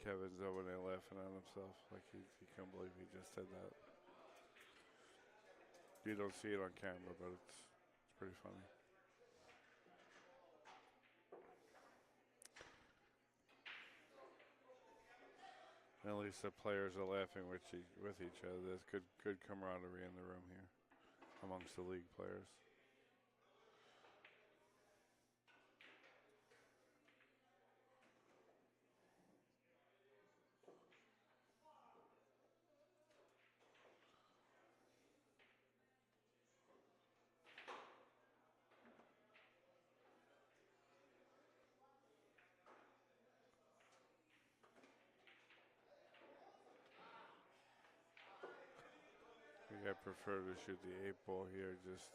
Kevin's over there laughing at himself like he can't believe he just did that. You don't see it on camera, but it's pretty funny. And at least the players are laughing with each other. There's good camaraderie in the room here amongst the league players. I prefer to shoot the 8 ball here, just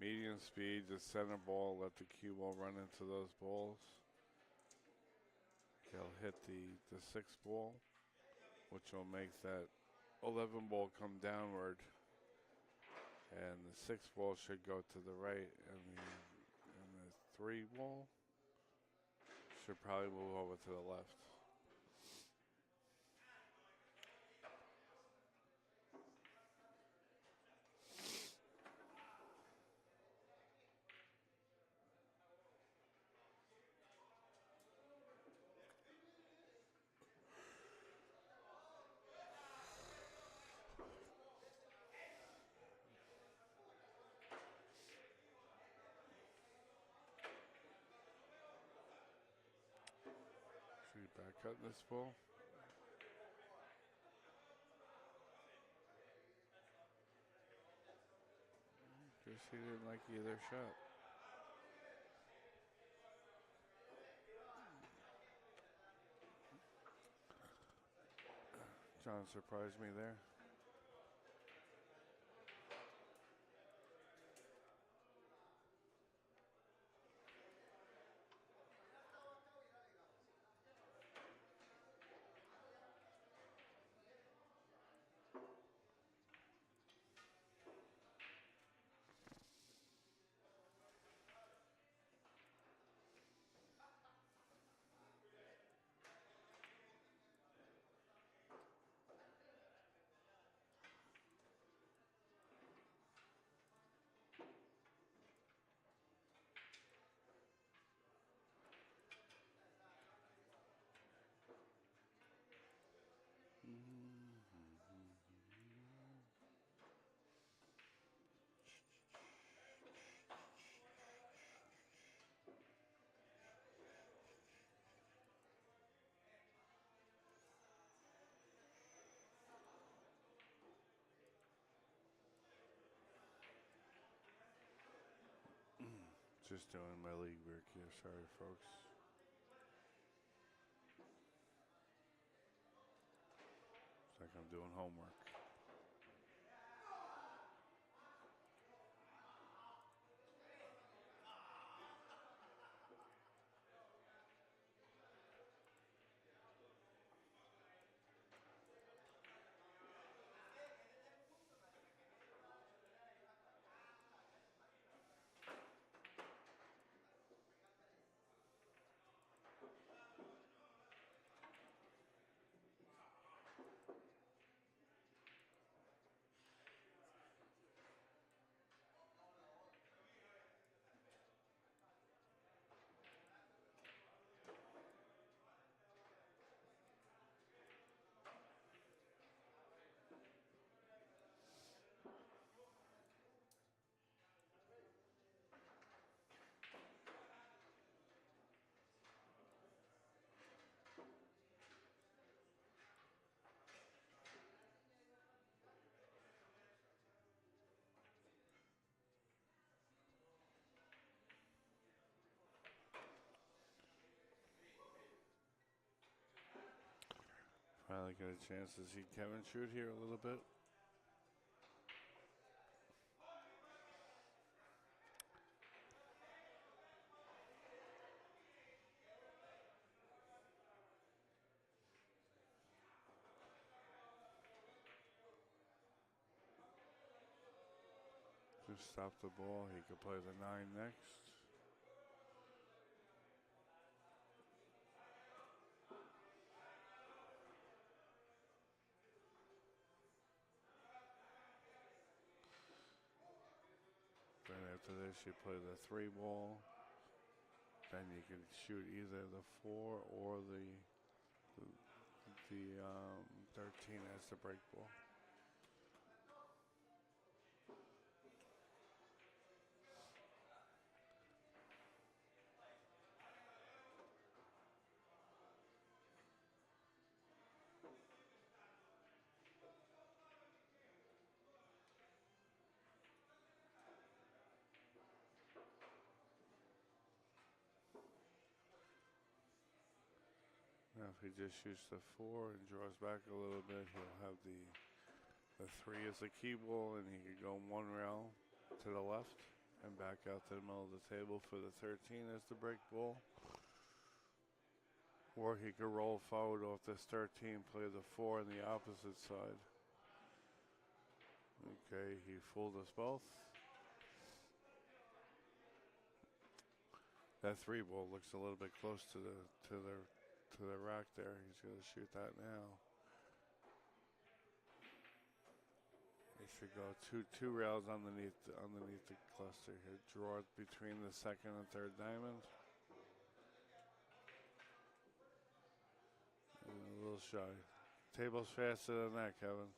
medium speed, just center ball, let the cue ball run into those balls. He'll hit the 6 ball. which will make that 11 ball come downward, and the 6 ball should go to the right, and the 3 ball should probably move over to the left. Should we back cut this ball? Guess he didn't like either shot. John surprised me there. Just doing my league work here. Sorry, folks. It's like I'm doing homework. Finally get a chance to see Kevin shoot here a little bit. Just stop the ball. He could play the 9 next. Then after this, you play the 3 ball. Then you can shoot either the 4 or the 13 as the break ball. Now if he just shoots the 4 and draws back a little bit, he'll have the 3 as the key ball, and he could go 1 rail to the left and back out to the middle of the table for the 13 as the break ball. Or he could roll forward off this 13, play the 4 on the opposite side. Okay, he fooled us both. That 3 ball looks a little bit close to the rack there. He's going to shoot that now. He should go two rails underneath the cluster here. Draw it between the second and third diamond. And a little shy. Table's faster than that, Kevin.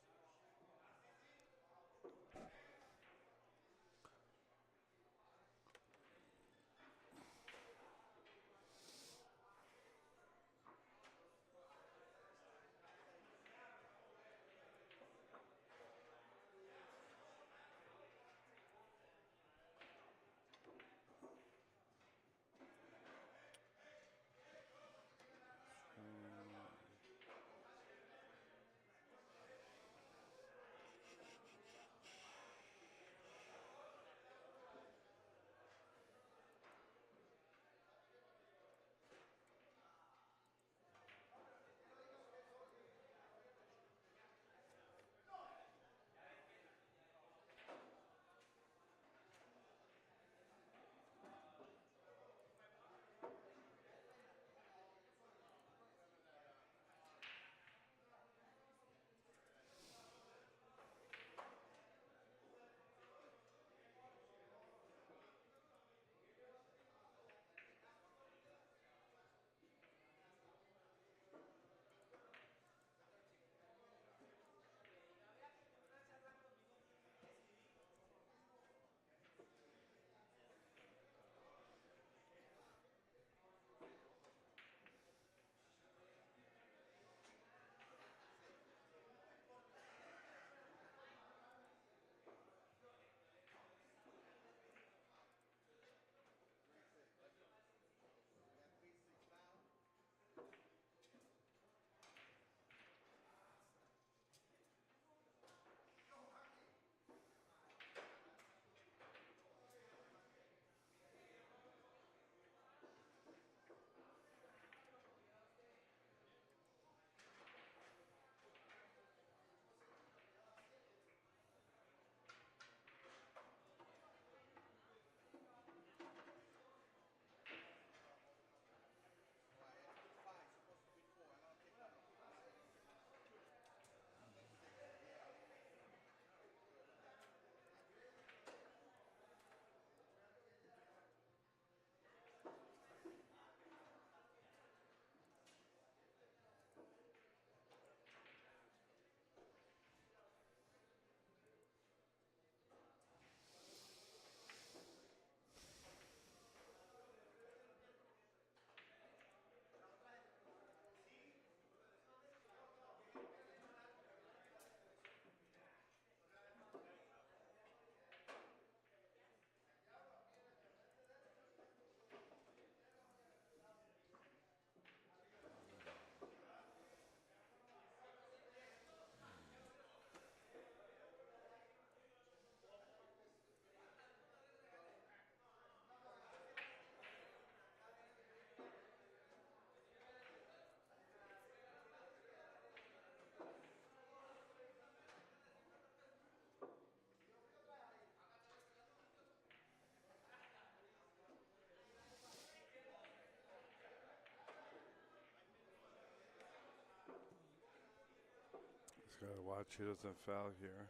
He's got to watch he doesn't foul here.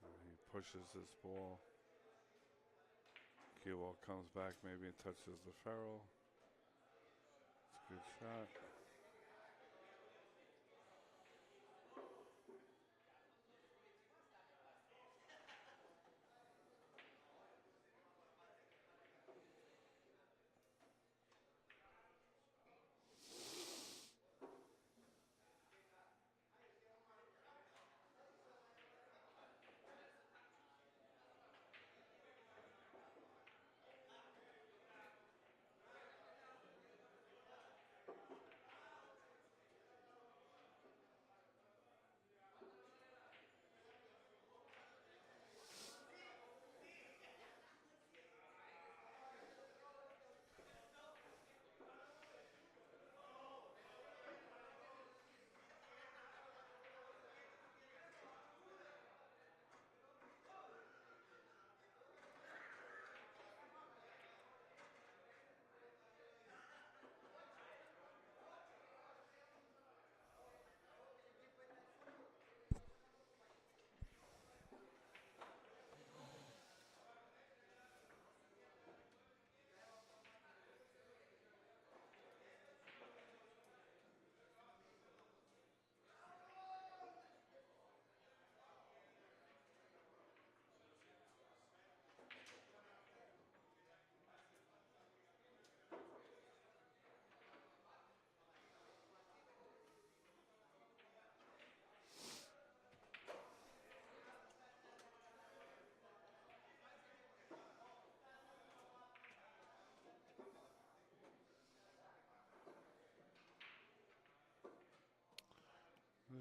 He pushes this ball. Cue ball comes back, maybe and touches the ferrule. It's a good shot.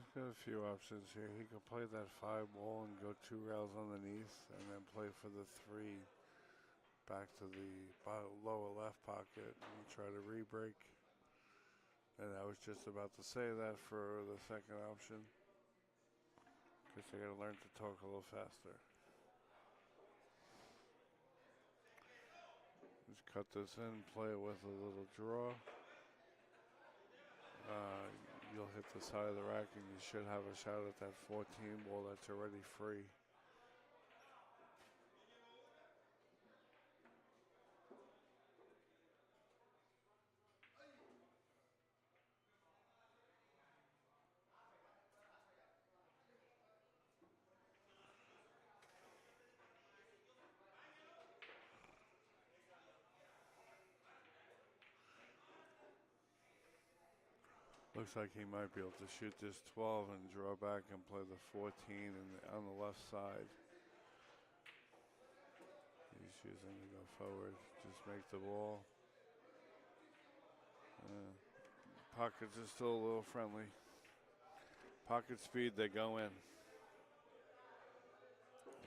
He's got a few options here. He could play that 5 ball and go 2 rails underneath, and then play for the 3 back to the lower left pocket and try to re-break. And I was just about to say that for the second option. Guess I gotta learn to talk a little faster. Just cut this in, play it with a little draw. You'll hit the side of the rack and you should have a shot at that 14 ball that's already free. Looks like he might be able to shoot this 12 and draw back and play the 14 on the left side. He's choosing to go forward, just make the ball. Pockets are still a little friendly. Pocket speed, they go in.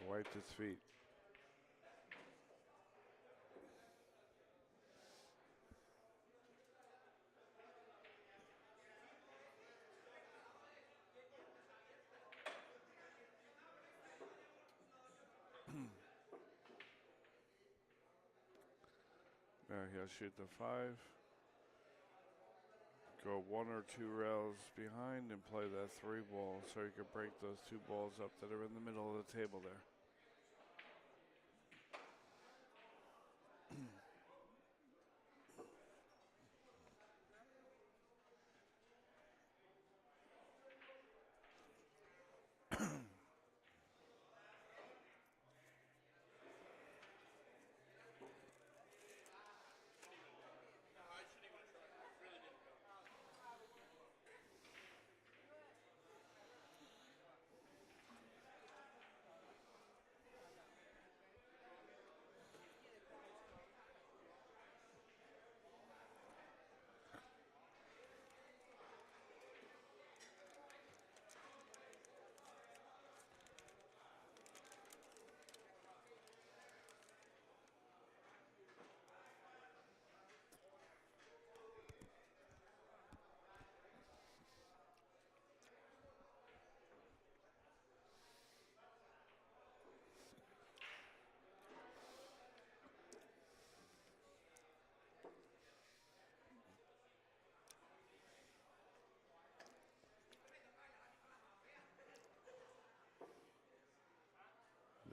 Wiped his feet. Now he'll shoot the 5. Go 1 or 2 rails behind and play that 3 ball so he can break those 2 balls up that are in the middle of the table there.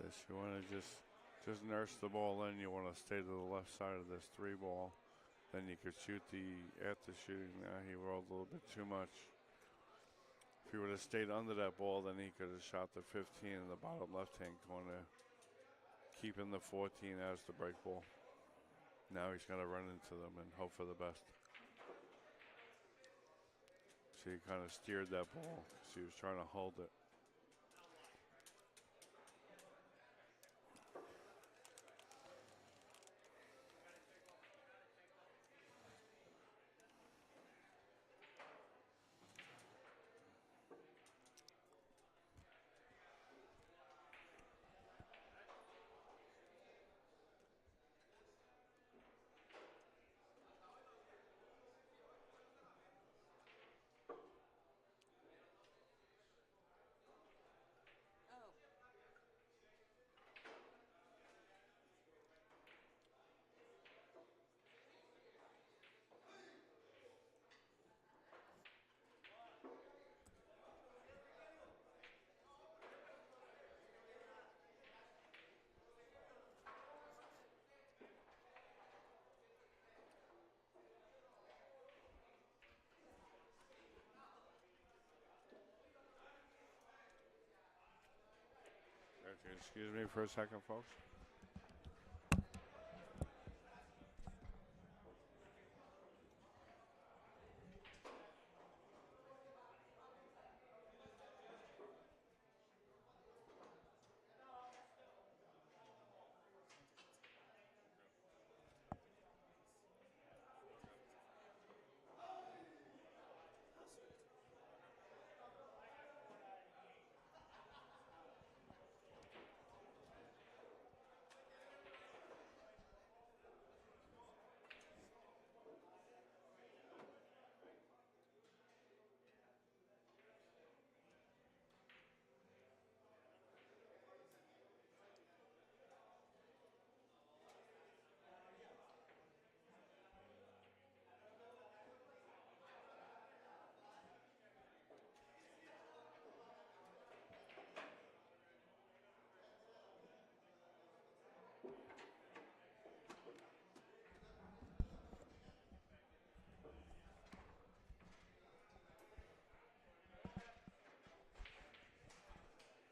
This, you want to just nurse the ball in. You want to stay to the left side of this 3 ball. Then you could shoot after shooting that. He rolled a little bit too much. If he would have stayed under that ball, then he could have shot the 15 in the bottom left-hand corner, keeping the 14 as the break ball. Now he's got to run into them and hope for the best. So he kind of steered that ball because he was trying to hold it. Excuse me for a second, folks.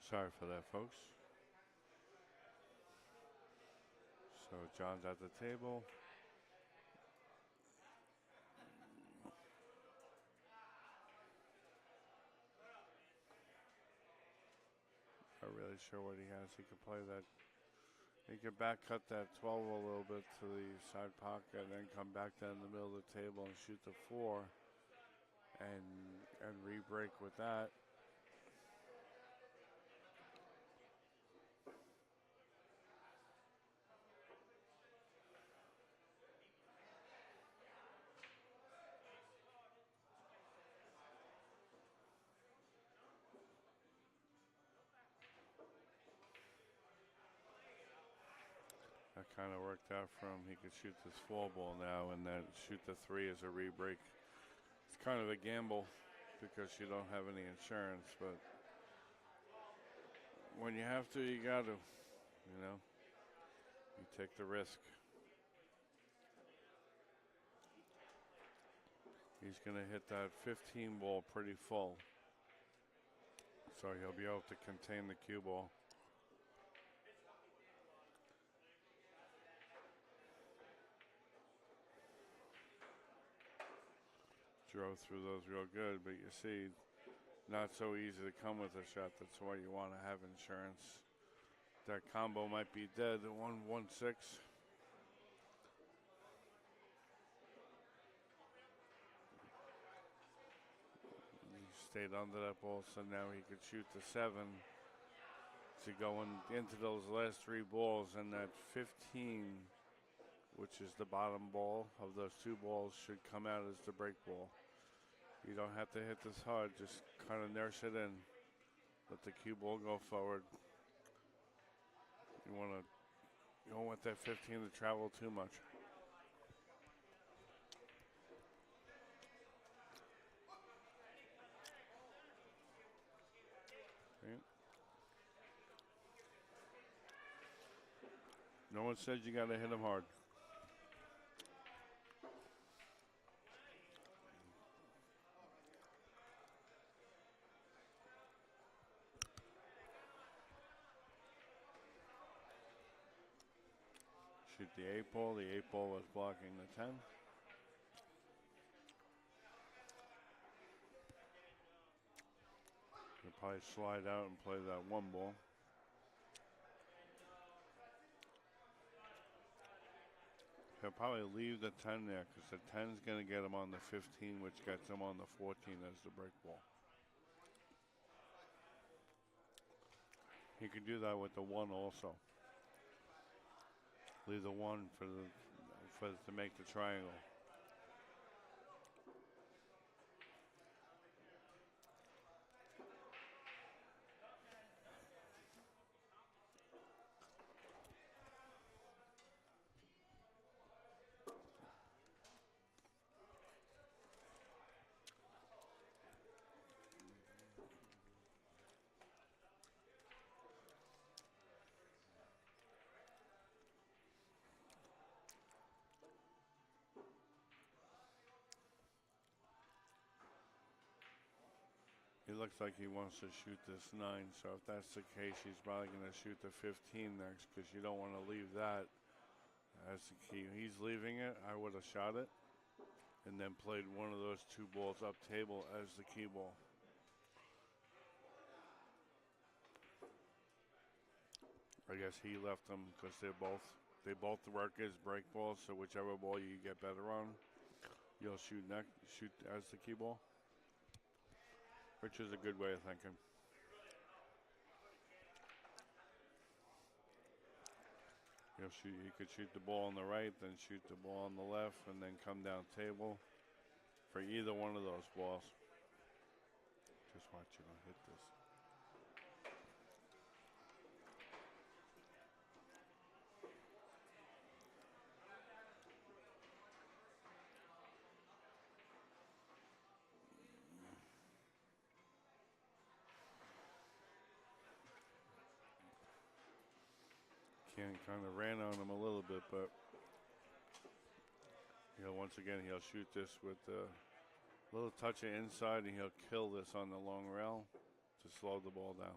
Sorry for that, folks. So John's at the table. Not really sure what he has. He could play that. He could back cut that 12 a little bit to the side pocket and then come back down the middle of the table and shoot the 4 and re-break with that. That kind of worked out for him. He could shoot this 4 ball now and then shoot the 3 as a re-break. It's kind of a gamble because you don't have any insurance, but when you have to, you got to, you know. You take the risk. He's going to hit that 15 ball pretty full. So he'll be able to contain the cue ball. Drove through those real good, but you see, not so easy to come with a shot. That's why you want to have insurance. That combo might be dead at 1-1-6. He stayed under that ball, so now he could shoot the 7 to go into those last 3 balls, and that 15, which is the bottom ball of those 2 balls, should come out as the break ball. You don't have to hit this hard, just kind of nurse it in. Let the cue ball go forward. You don't want that 15 to travel too much. Okay. No one said you got to hit him hard. Shoot the 8 ball. The 8 ball was blocking the 10. He'll probably slide out and play that 1 ball. He'll probably leave the 10 there because the 10's going to get him on the 15, which gets him on the 14 as the break ball. He could do that with the 1 also. Leave the 1 to make the triangle. He looks like he wants to shoot this 9, so if that's the case, he's probably going to shoot the 15 next because you don't want to leave that as the key. He's leaving it. I would have shot it and then played one of those 2 balls up table as the key ball. I guess he left them because they both work as break balls, so whichever ball you get better on, you'll shoot as the key ball. Which is a good way of thinking. He could shoot the ball on the right, then shoot the ball on the left, and then come down table for either one of those balls. Just watch you don't hit this. Kind of ran on him a little bit, but once again he'll shoot this with a little touch of inside, and he'll kill this on the long rail to slow the ball down.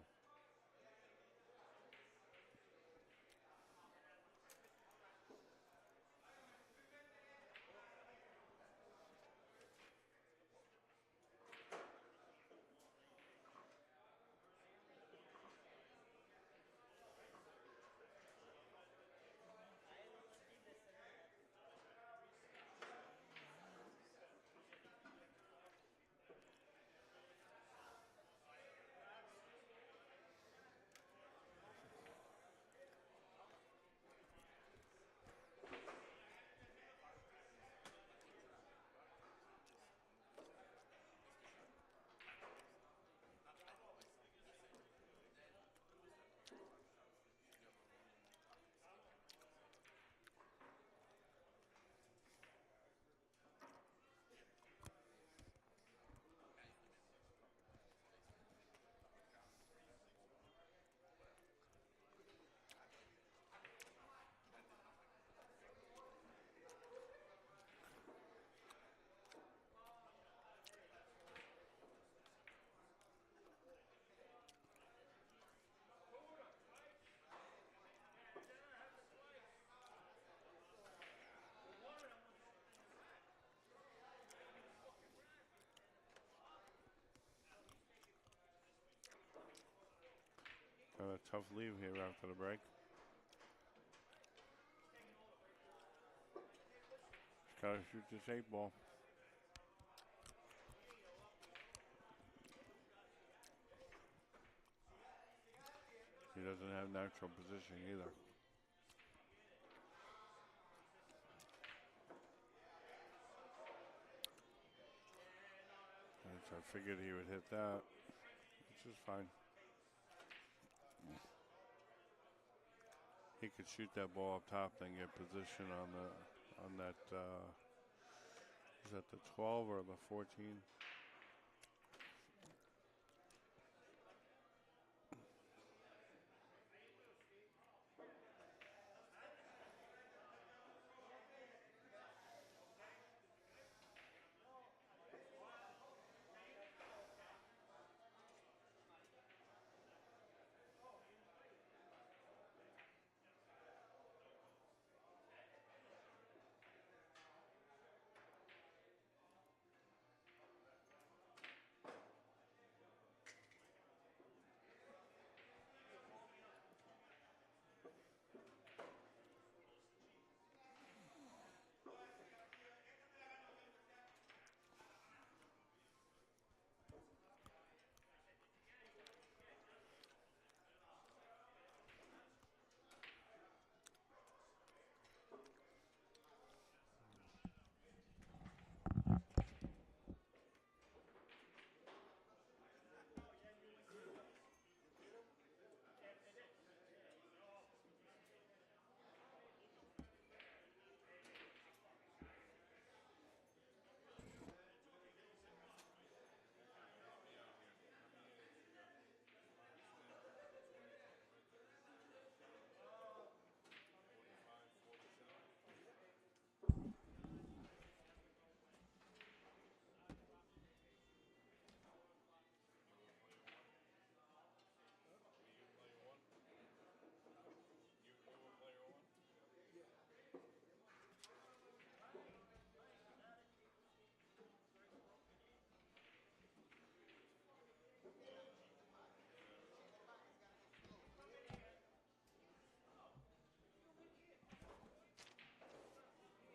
a tough leave here after the break. Gotta shoot this 8-ball. He doesn't have natural position either. And so I figured he would hit that, which is fine. He could shoot that ball up top, then get position on that. Is that the 12 or the 14?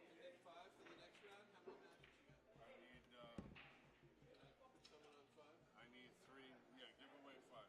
And then 5 for the next round. How many matches you got? I need. Can I put someone on 5? I need 3. Yeah, give away 5. Yeah.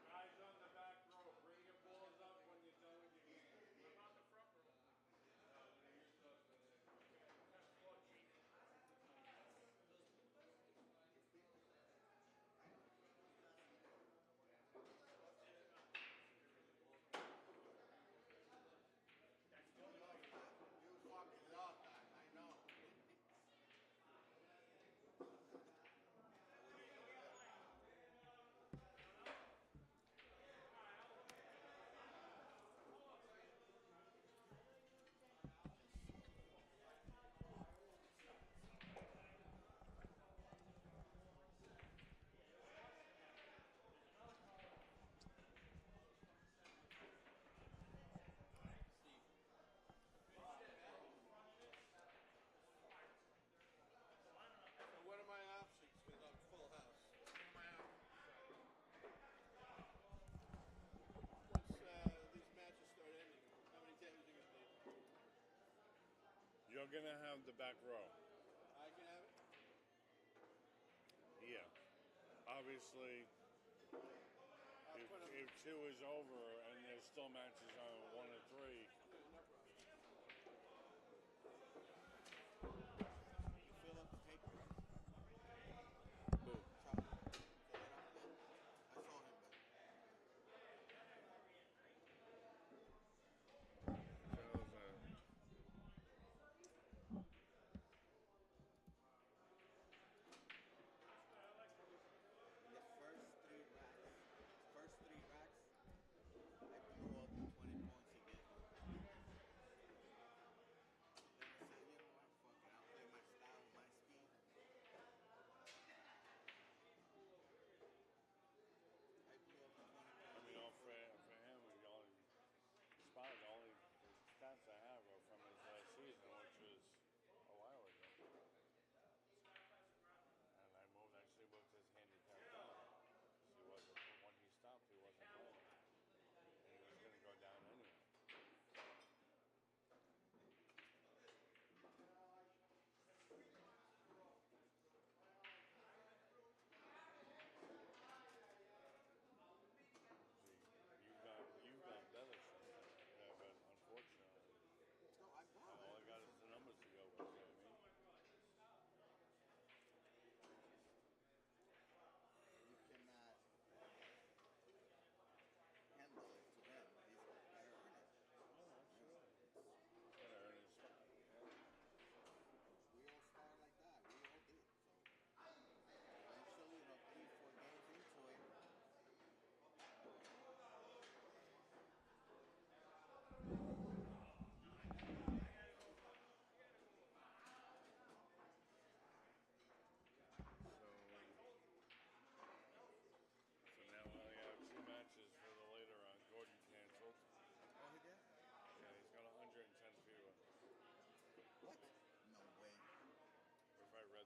Guys on the back row, bring your balls up when you're done with your game. I'm on the front row. You fucking love that, I know. So what are my options? Because I'm full house. What are my options? Once these matches start ending, how many tables are you going to need? You're gonna have the back row. I can have it? Yeah. Obviously, I'll put 'em- if 2 is over and there's still matches on 1 or 3, Yeah, no problem. You fill up the paper, right? who? Charlie, fill it up again. I saw him there. Charles, The first three racks, I blew up the 20 points he gave me.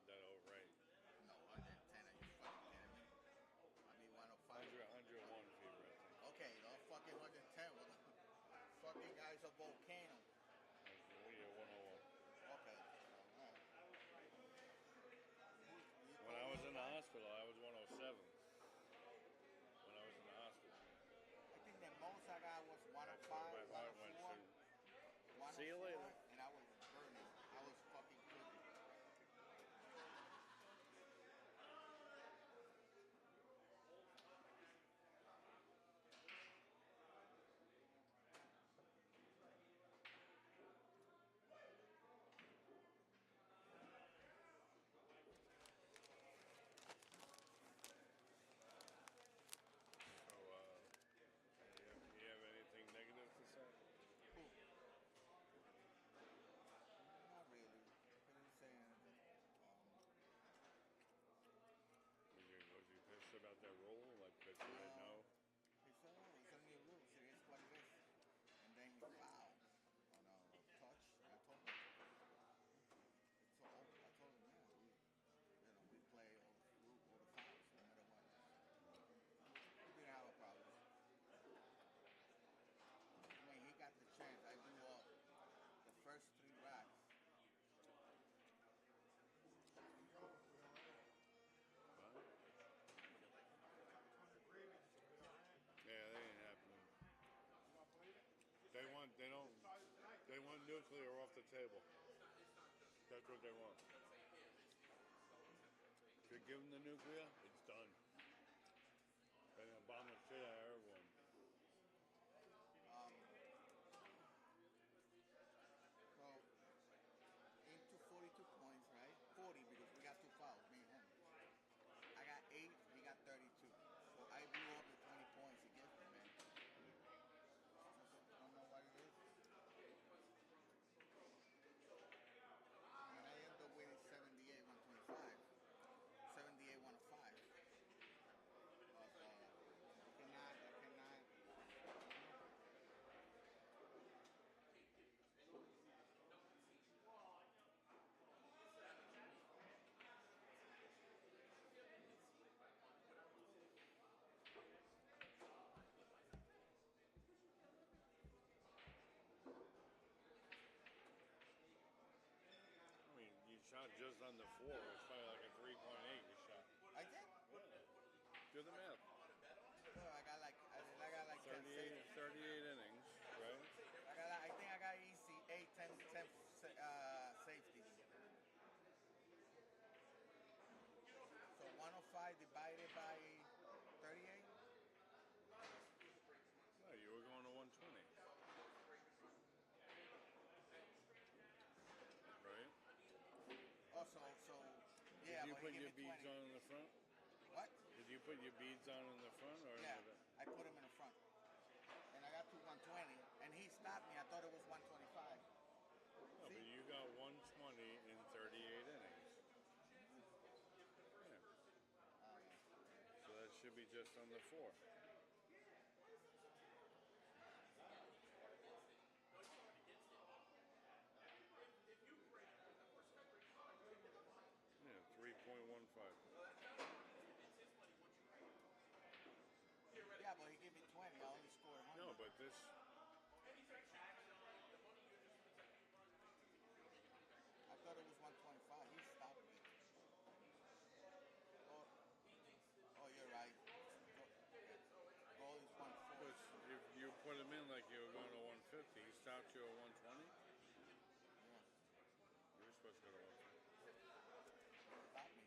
that outright. No, 110. Are you fucking kidding me? I mean 105. 101 fever, I think. Okay, no fucking 110. Well, fucking guy's a volcano. Yeah, 101. Okay. Alright. You When told I me was in the 05? hospital, I was 107. When I was in the hospital. I think the most I got was That's where 105, my heart went 104, to. 104, See you later. and I was burning. I was fucking cooking. So, you have anything negative to say? Cool. Not really. Couldn't say anything. Was you pissed about that rule? Like, because you didn't know? He said, oh, it's a new rules. It is what it is. And then he fouled on a touch. And I told him, it's all, I told him, yeah, we play all the fouls, no matter what. We didn't have a problem. I mean, he got the chance. I blew up the first 3 racks. What? Yeah, that ain't happening. They want nuclear off the table. That's what they want. If you give them the nuclear, it's done. They're gonna bomb the shit out of everyone. So, into 42 points, right? 40 because we got 2 fouls, me and him. I got 8, he got 32. So I blew up the 20 points he gave me, man. I don't know what it is. And I ended up winning 78, 125. 78, 105. I cannot. I mean, you shot just under 4. It's probably like a 3.8 you shot. I did? Yeah. Do the math. No, I got like 10 38, safety. 38 innings, right? I think I got easy 8, 10 safety. So 105 divided by 38? No, you were going to 120. Right? Also, yeah, Did you but put he your gave me beads 20. on in the front? What? Did you put your beads on in the front or Yeah, in the back? I put him in the front. And I got to 120, and he stopped me. I thought it was 125. No, but you got 120 in 38 innings. Yeah. So that should be just under 4. Yeah, 3.15. Yeah, but he gave me 20. I only scored 100. No, but this. I thought it was 125. He stopped me. Oh, you're right. Goal is 140. But if you put him in like you were going to 150, he stopped you at 120. Yeah, You were supposed to go to 150. stop me.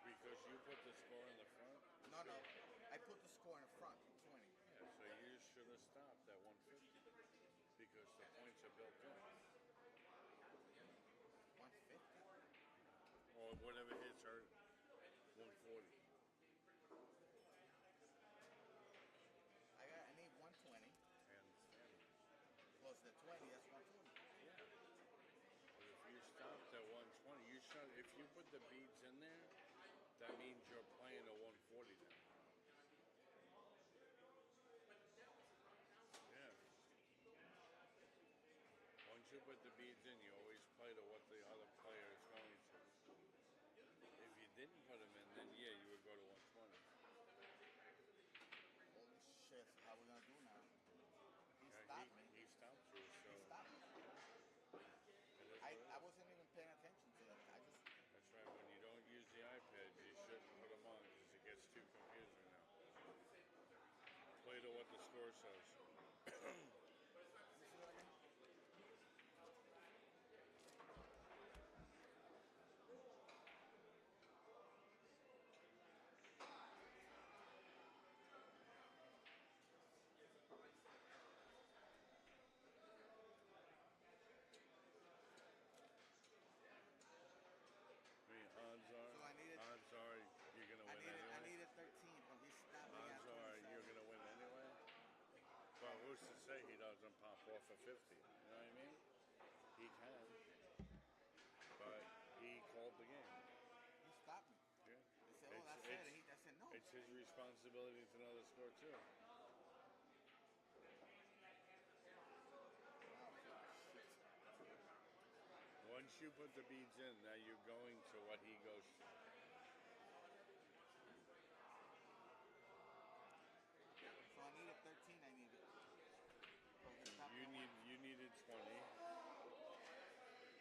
Because you put the score in the front. No. I put the score in the front, 20. Yeah, so you should have stopped at 150 because the points are built in. 150? Or whatever hits her, 140. I need 120 And plus the 20. That's 140. yeah. But if you stopped at 120, you should. If you put the beads in there, that means you're playing a 140 now. Yeah. Once you put the beads in, you always play to what the other player is going to. didn't put him in, then yeah, you would go to 120. Holy shit! So how we gonna do now? He Yeah, stopped me. he stopped you, so He stopped me. it is what it I is. wasn't even paying attention to it. I just That's right. When you don't use the iPad, you shouldn't put them on because it gets too confusing now. Play to what the score says. let me see that again. I mean, So I needed odds are you're gonna win I anyway. needed 13, but he stopped me at Odds are you're 27. gonna win anyway. But who's to say he doesn't pop off a 50? You know what I mean? He can, but he called the game. He stopped me. Yeah. He said, "Oh, that's it." I said, "No." It's his responsibility to know the score too. Oh, shit. Once you put the beads in, now you're going to what he goes to. So I needed 13. I needed. But he stopped me. You needed 20.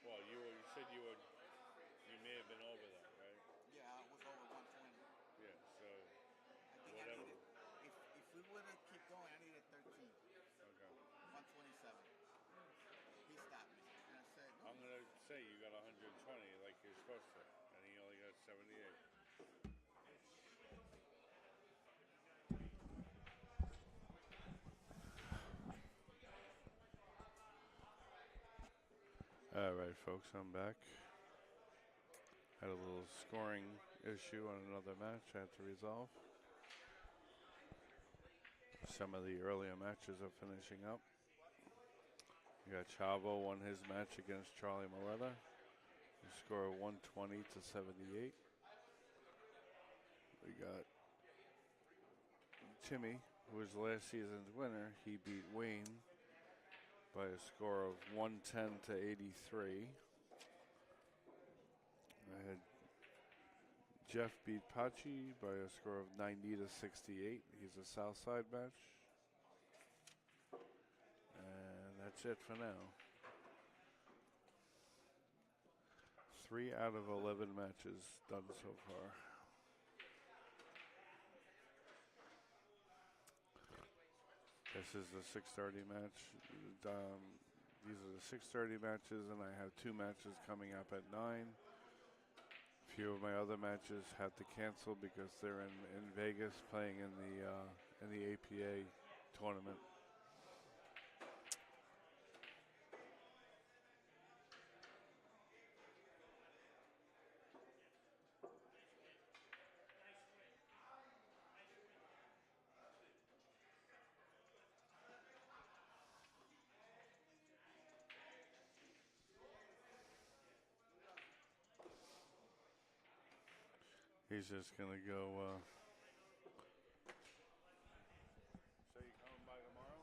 Well, you said you may have been over that, right? Yeah, I was over 120. Yeah. So I think I whatever. needed. If we would have keep going, I needed 13. Okay. 127. He stopped me, and I said, "No." I'm gonna say you got 120 like you're supposed to, and he only got 78. All right, folks, I'm back. Had a little scoring issue on another match I had to resolve. Some of the earlier matches are finishing up. You got Chavo won his match against Charlie Maletta. The score 120 to 78. We got Timmy, who was last season's winner. He beat Wayne by a score of 110 to 83. I had Jeff beat Pachi by a score of 90 to 68. He's a Southside match. And that's it for now. 3 out of 11 matches done so far. This is the 6:30 match. These are the 6:30 matches, and I have 2 matches coming up at 9. A few of my other matches had to cancel because they're in Vegas playing in the APA tournament. He's just gonna go. So you coming by tomorrow?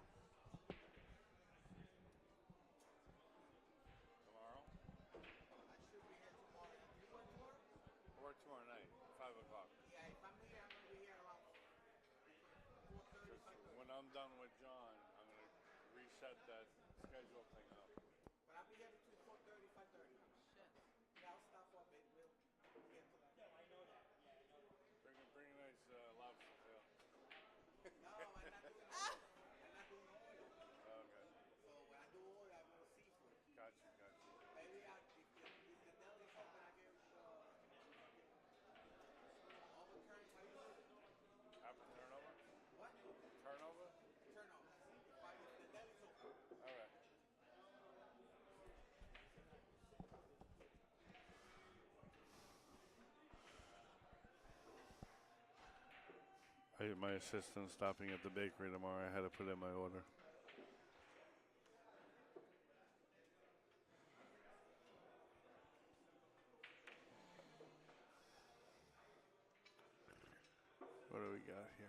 Tomorrow? I should be here tomorrow. You work tomorrow? Or tomorrow night, 5 o'clock. Yeah, if I'm here, I'm gonna be here around 4:30, 5:30. When I'm done with John, I'm gonna reset that schedule thing up. But I'll be here between 4:30, 5:30. Shit. Yeah, I'll stop up and we'll get to that. Bring a nice lobster tail. No, I'm not doing that. I'm not doing oil. Okay. So when I do oil, I go seafood. Gotcha. Maybe if the deli's open, I give overturn. What is it? After turnover? What? Turnover? Turnover. If the deli's open. All right. My assistant's stopping at the bakery tomorrow. I had to put in my order. What do we got here?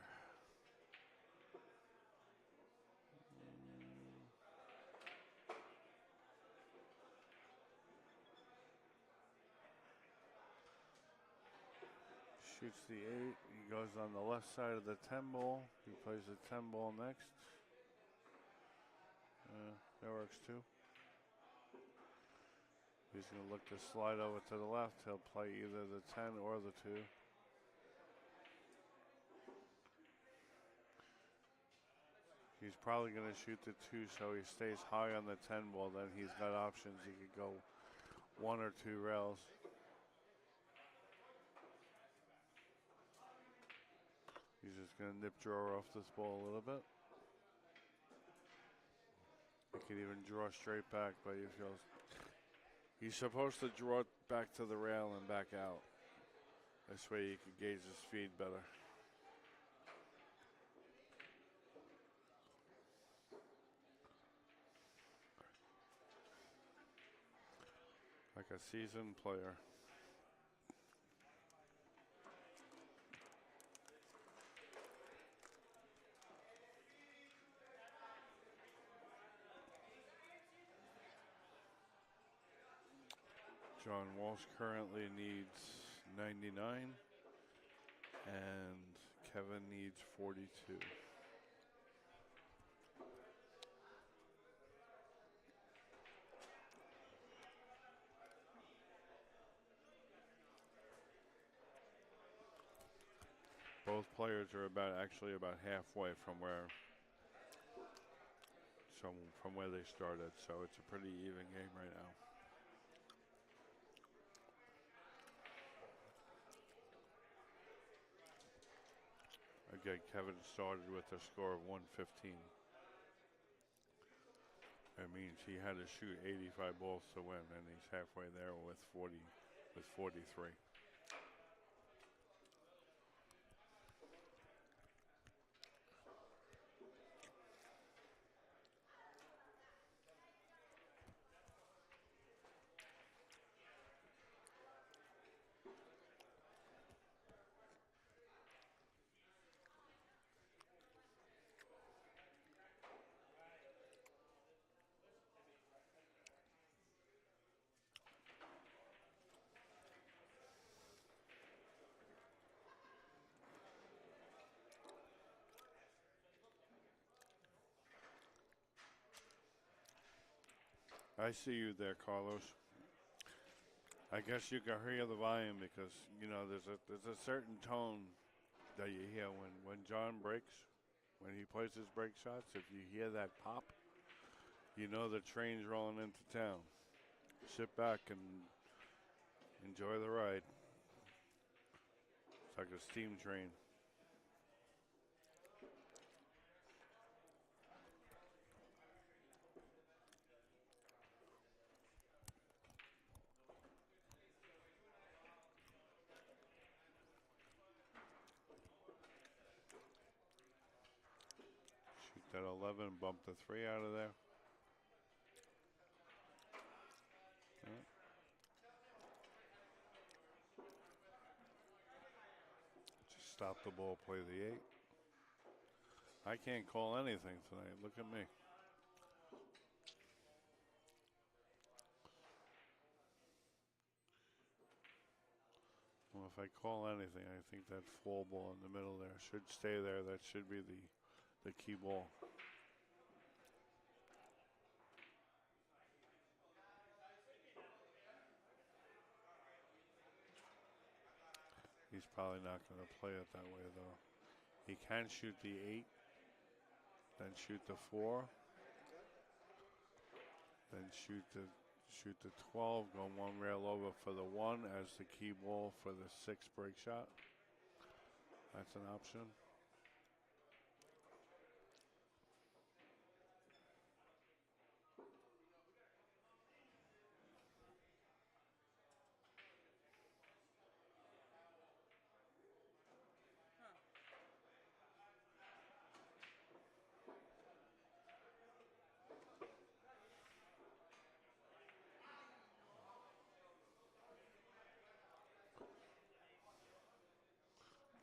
shoots the 8. He goes on the left side of the 10 ball. He plays the 10 ball next. That works too. He's going to look to slide over to the left. He'll play either the 10 or the 2. He's probably going to shoot the 2 so he stays high on the 10 ball. Then he's got options. He could go 1 or 2 rails. He's just going to nip draw off this ball a little bit. He could even draw straight back, but he feels he's supposed to draw it back to the rail and back out. This way you can gauge his speed better. Like a seasoned player. John Walsh currently needs 99, and Kevin needs 42. Both players are actually about halfway from where they started, so it's a pretty even game right now. Again, Kevin started with a score of 115. That means he had to shoot 85 balls to win, and he's halfway there with 43. I see you there, Carlos. I guess you can hear the volume because there's a certain tone that you hear when John breaks, when he plays his break shots. If you hear that pop, you know the train's rolling into town. Sit back and enjoy the ride. It's like a steam train. Shoot that 11, bump the 3 out of there. Just stop the ball, play the 8. I can't call anything tonight. Look at me. Well, if I call anything, I think that fall ball in the middle there should stay there. That should be the key ball. He's probably not going to play it that way, though. He can shoot the 8, then shoot the 4, then shoot the 12, go 1 rail over for the 1 as the key ball for the 6 break shot. That's an option.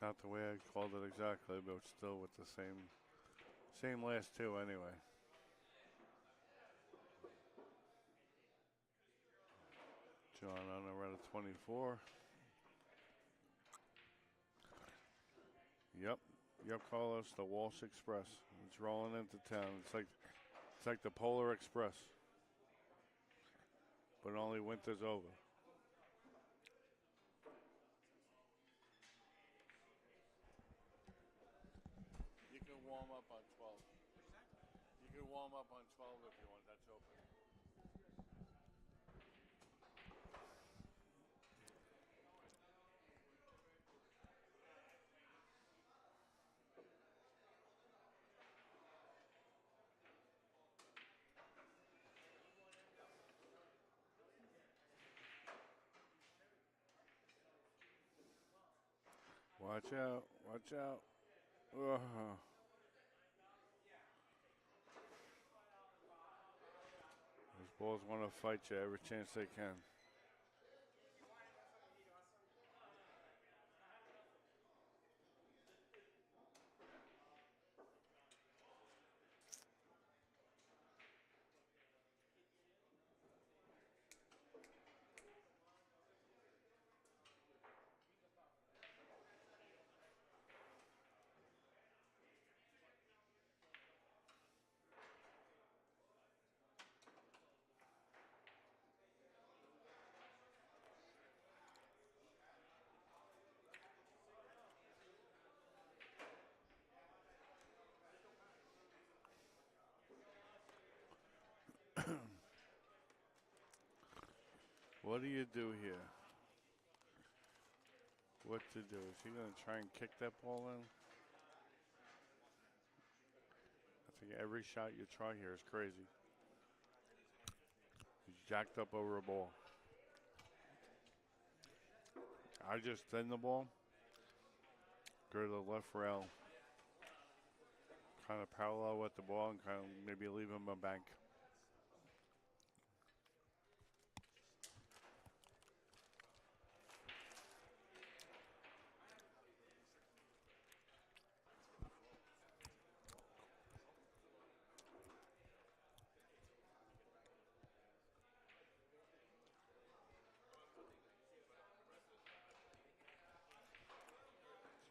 Not the way I called it exactly, but still with the same last 2 anyway. John on around a 24. Yep. Yep, call us the Walsh Express. It's rolling into town. It's like the Polar Express. But only winter's over. You can warm up on 12. You can warm up on 12 if you want. That's open. Watch out. Watch out. Ugh. Those Bulls want to fight you every chance they can. What do you do here? What to do? Is he going to try and kick that ball in? I think every shot you try here is crazy. He's jacked up over a ball. I just thin the ball. Go to the left rail. Kind of parallel with the ball and kind of maybe leave him a bank.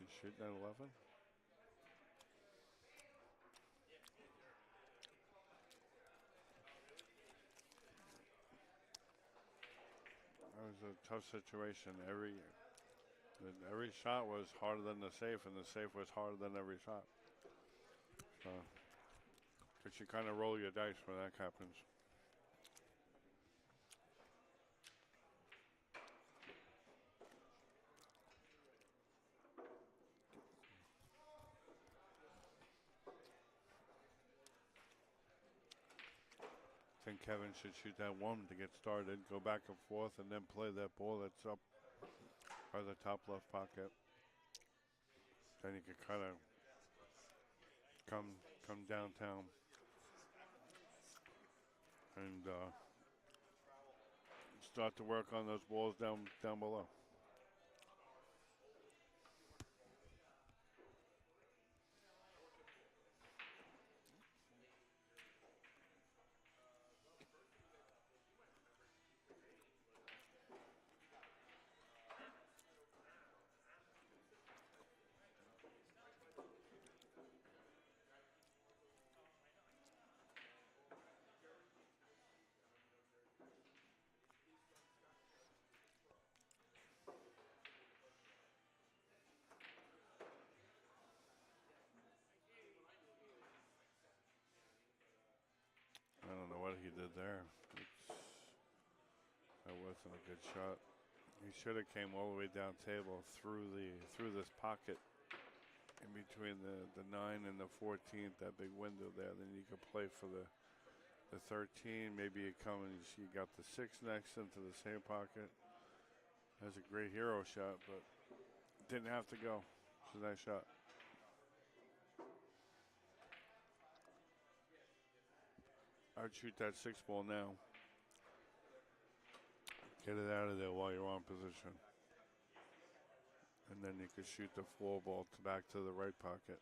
Is he shooting at 11? That was a tough situation. Every shot was harder than the safe, and the safe was harder than every shot. So, but you kind of roll your dice when that happens. I think Kevin should shoot that one to get started, go back and forth, and then play that ball that's up by the top left pocket. Then you can kind of come downtown and start to work on those balls down below. I don't know what he did there. That wasn't a good shot. He should have came all the way down table through this pocket in between the 9 and the 14th, that big window there. Then you could play for the 13. Maybe you come and you got the 6 next into the same pocket. That's a great hero shot, but didn't have to go. It's a nice shot. I'd shoot that 6 ball now. Get it out of there while you're on position. And then you could shoot the 4 ball back to the right pocket.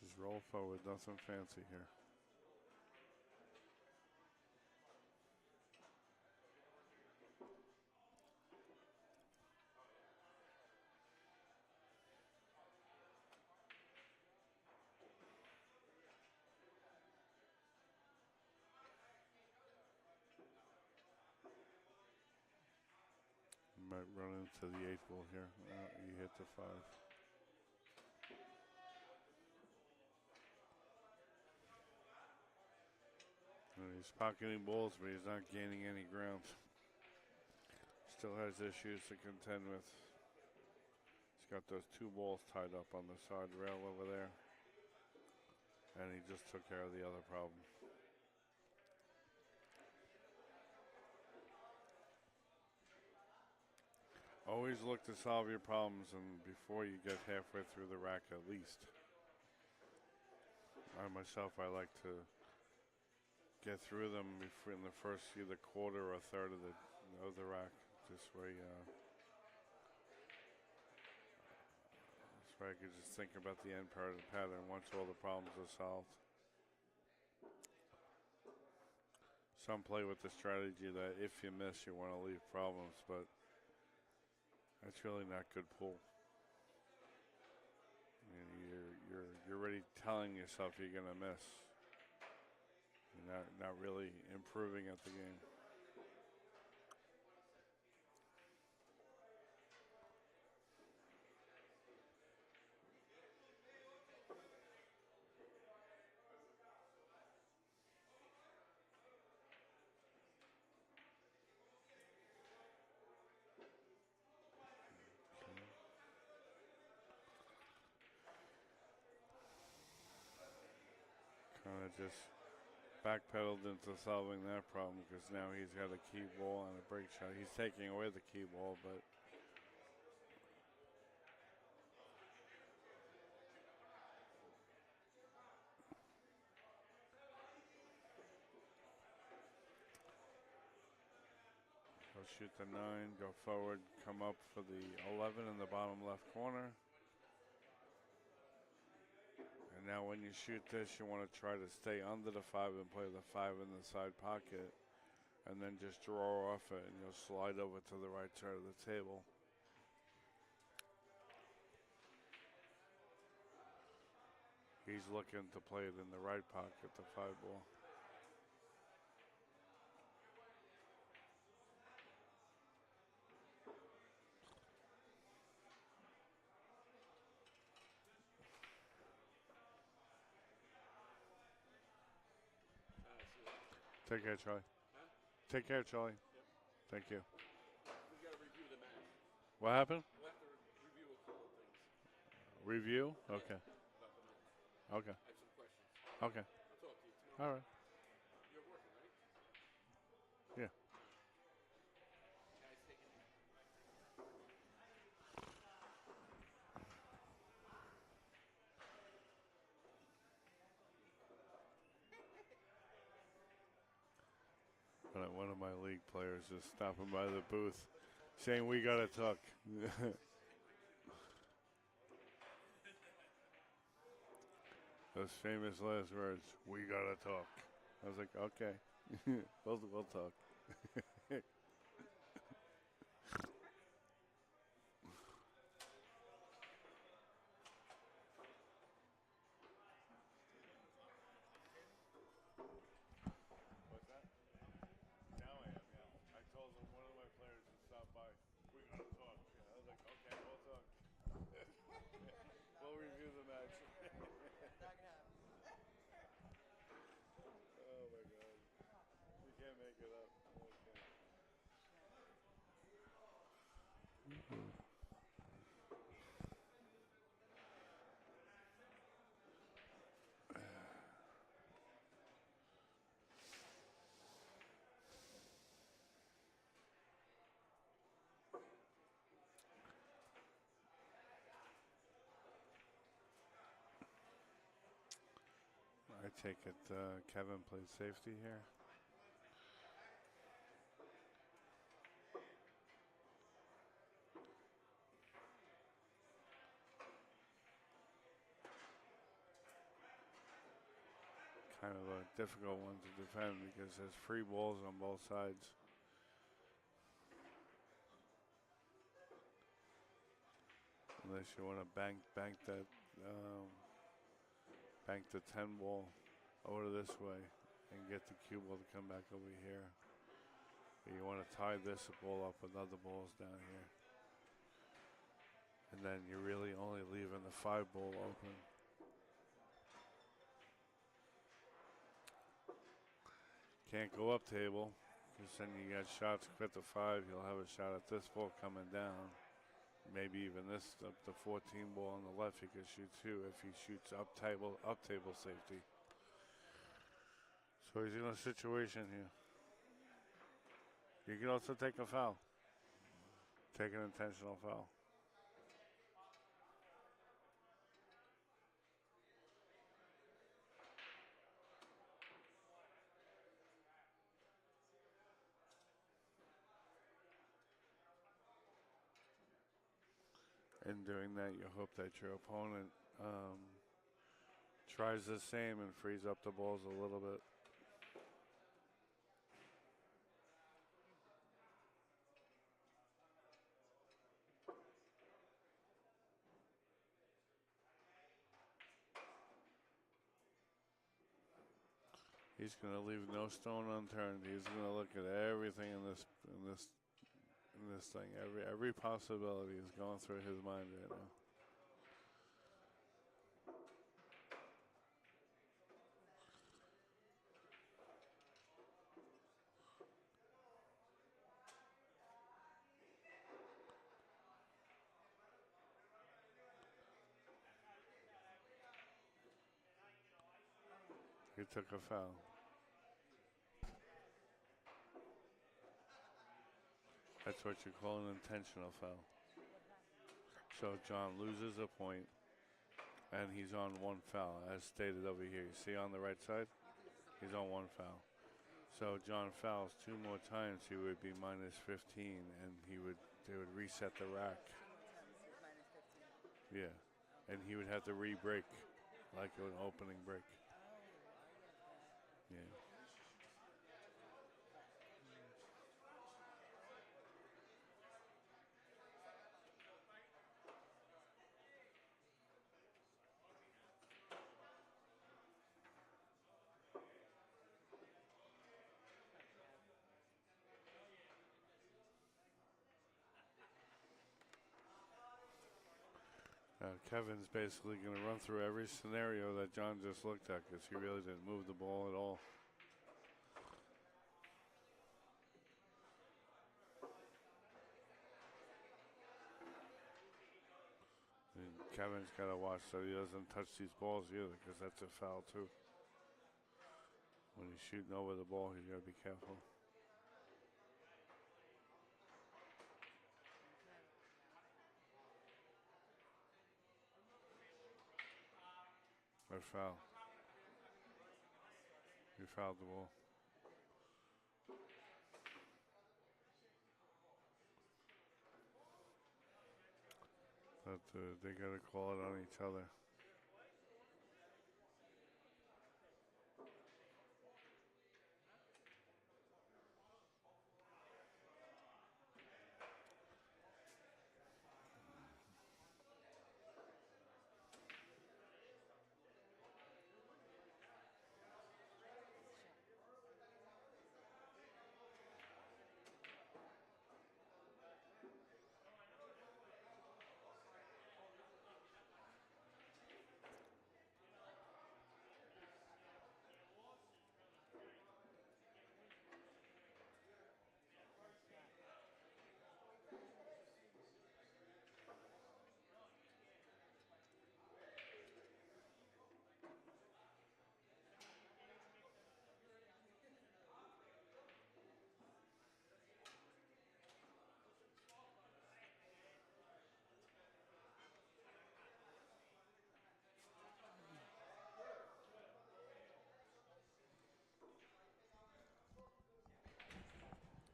Just roll forward, nothing fancy here. Might run into the 8th ball here. You hit the 5. And he's pocketing balls, but he's not gaining any ground. Still has issues to contend with. He's got those 2 balls tied up on the side rail over there. And he just took care of the other problem. Always look to solve your problems and before you get halfway through the rack at least. I myself, I like to get through them in the first either quarter or third of the rack. This way I could just think about the end part of the pattern once all the problems are solved. Some play with the strategy that if you miss, you want to leave problems, but that's really not good pool. You're already telling yourself you're gonna miss. You're not really improving at the game. Kind of just backpedaled into solving that problem because now he's got a key ball and a break shot. He's taking away the key ball, but he'll shoot the 9, go forward, come up for the 11 in the bottom left corner. And now when you shoot this, you want to try to stay under the 5 and play the 5 in the side pocket. And then just draw off it and you'll slide over to the right side of the table. He's looking to play it in the right pocket, the 5 ball. Take care, Charlie. Huh? Take care, Charlie. Yep. Thank you. We got to review the match. What happened? We'll have to review a couple of things. Review? Okay. About the match. Okay. I have some questions. Okay. I'll talk to you tomorrow. All right. You're working, right? Yeah. Guys taking it. One of my league players is stopping by the booth saying, "We got to talk." Those famous last words, "We got to talk." I was like, okay, we'll talk. What's that? Now I am, yeah. I told one of my players to stop by. We got to talk. Yeah, I was like, okay, we'll talk. We'll review the match. Oh my God. You can't make it up. Okay. I take it Kevin played safety here. Kind of a difficult one to defend because there's free balls on both sides. Unless you want to bank that bank the 10 ball over this way and get the cue ball to come back over here. But you want to tie this ball up with other balls down here. And then you're really only leaving the 5 ball open. Can't go up table, because then you got shots quit the 5. You'll have a shot at this ball coming down. Maybe even this, the 14 ball on the left, he could shoot too if he shoots up table safety. So he's in a situation here. You can also take a foul. Take an intentional foul. In doing that, you hope that your opponent tries the same and frees up the balls a little bit. He's going to leave no stone unturned. He's going to look at everything in this thing. Every possibility is going through his mind right now. He took a foul. That's what you call an intentional foul. So John loses a point, and he's on 1 foul, as stated over here. You see on the right side? He's on 1 foul. So John fouls 2 more times, he would be minus 15, and they would reset the rack. Yeah, and he would have to re-break, like an opening break. Yeah. Kevin's basically going to run through every scenario that John just looked at because he really didn't move the ball at all. And Kevin's got to watch that he doesn't touch these balls either because that's a foul too. When he's shooting over the ball, he's got to be careful. Or foul. He fouled the ball. But they got to call it on each other.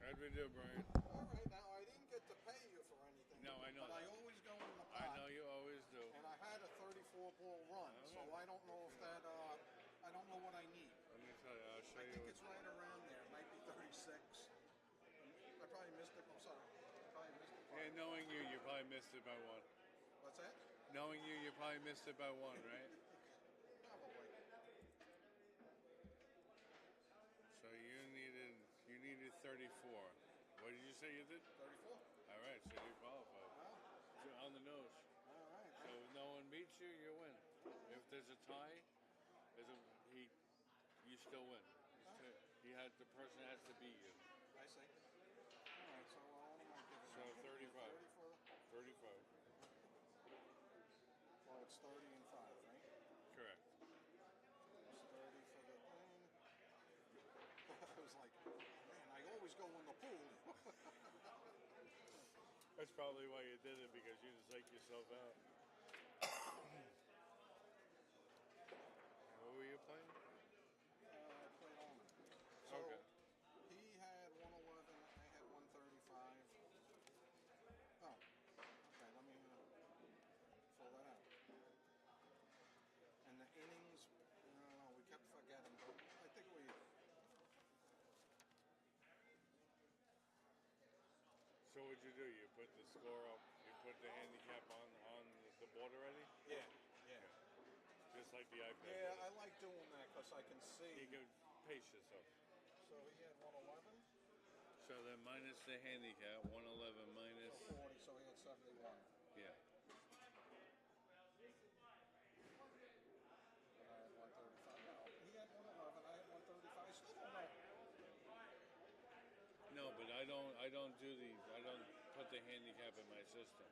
How'd we do, Brian? All right, now I didn't get to pay you for anything. No, I know But I that. always go in the pot. I know you always do. And I had a 34 ball run, so I don't know if that, I don't know what I need. Let me tell you, I'll show I you. think it's right around there. It might be 36. I probably missed it. I'm sorry. I probably missed it. Yeah, knowing you, you probably missed it by 1. What's that? Knowing you, you probably missed it by 1, right? Probably. So you needed 34. you say you did? 34. All right, so you qualified. Wow. You're on the nose. All right. So if no one beats you, you win. If there's a tie, you still win. The person has to beat you. I see. All right, so what am I giving? So you? 35. 30 for 35. Well, it's 30 and 5, right? Correct. It's 30 for the thing. I was like, man, I always go in the pool. That's probably why you did it, because you just psych yourself out. What were you playing? I played on. So Okay. he had 111, I had 135. Oh, okay, let me fill that out. And the innings, no, we kept forgetting, but I think we. So what'd you do? You put the score up, you put the handicap on the board already? Yeah. Just like the iPad. Yeah, I like doing that because I can see. You can pace yourself. So he had 111, So then minus the handicap, 111 minus. 40, so he had 71. Yeah. And I had 135. No, he had 111, I had 135. I still don't know. No, but I don't put the handicap in my system.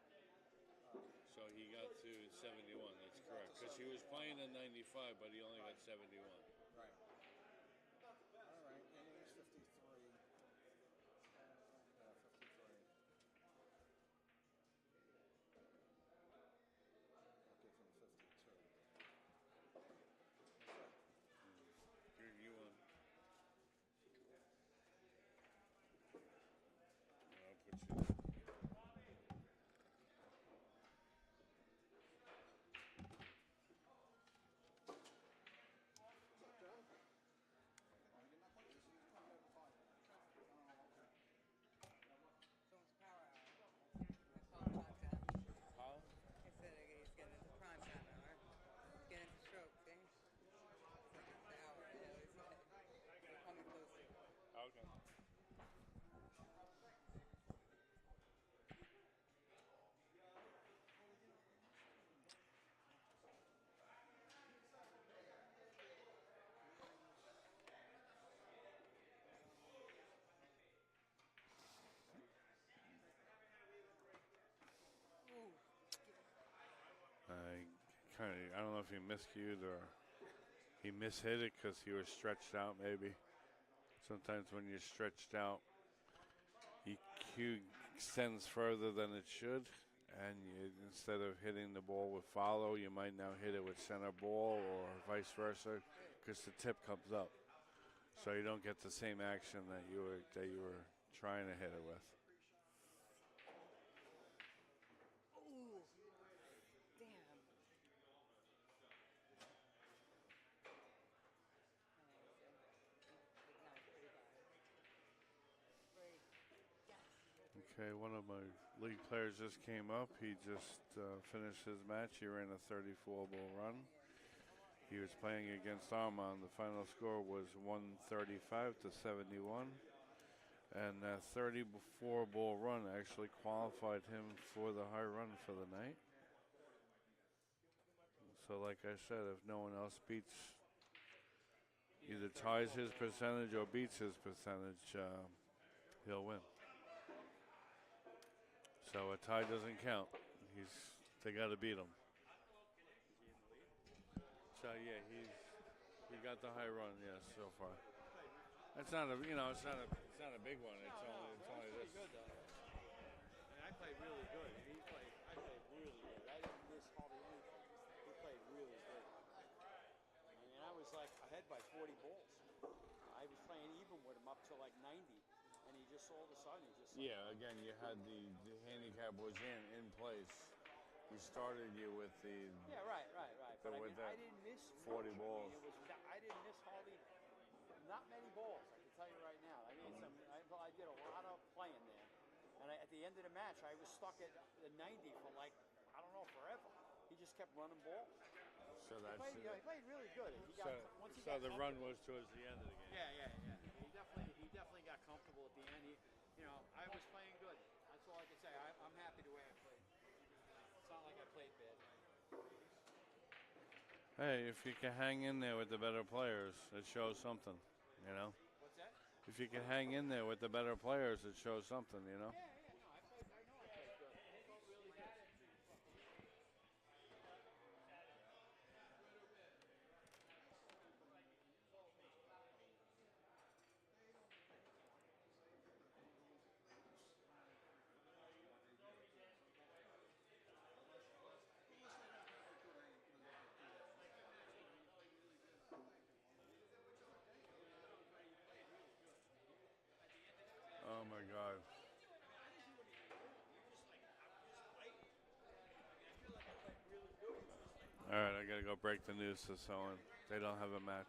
So he got to 71. That's correct. Because he was playing a 95, but he only got 71. Right. All right, innings 53. Yeah, 53. I'll give him 52. You won. I'll put you. Someone's power hour. I called Montana. Huh? He said he's getting into prime time hour. He's getting into stroke, see? It's like it's the hour, you know, he said. We're coming close to it. Okay. I don't know if he miscued or he mishit it because he was stretched out. Maybe sometimes when you're stretched out, EQ extends further than it should, and instead of hitting the ball with follow, you might now hit it with center ball or vice versa, because the tip comes up, so you don't get the same action that you were trying to hit it with. Ooh. Damn. Okay, one of my league players just came up. He just finished his match. He ran a 34-ball run. He was playing against Armand. The final score was 135 to 71. And that 34-ball run actually qualified him for the high run for the night. So like I said, if no one else either ties his percentage or beats his percentage, he'll win. So a tie doesn't count. They got to beat him. So yeah, he got the high run, yes, so far. It's not a big one. It's only this. Good though. I played really good. I played really good. I didn't miss hardly anything. He played really good. I mean, I was like ahead by 40 balls. I was playing even with him up to like 90, and he just all of a sudden Yeah, again, you had the handicap was in place. He started you with the right. But with I didn't miss 40 much. balls. I didn't miss hardly not many balls. I can tell you right now. I mean, I did a lot of playing there, and at the end of the match, I was stuck at the 90 for like I don't know forever. He just kept running balls. So that's He played really good. Once he so got the run was towards the end of the game. Yeah. He definitely got comfortable at the end. I was playing Hey, if you can hang in there with the better players, it shows something, you know? What's that? If you can hang in there with the better players, it shows something, you know? Yeah, yeah. No, I played. I know I played good. I felt really good. Oh my God. I didn't do anything wrong. I'm just fighting. I mean, I feel like I played really good. It's just like All right, I gotta go break the news to someone. They don't have a match.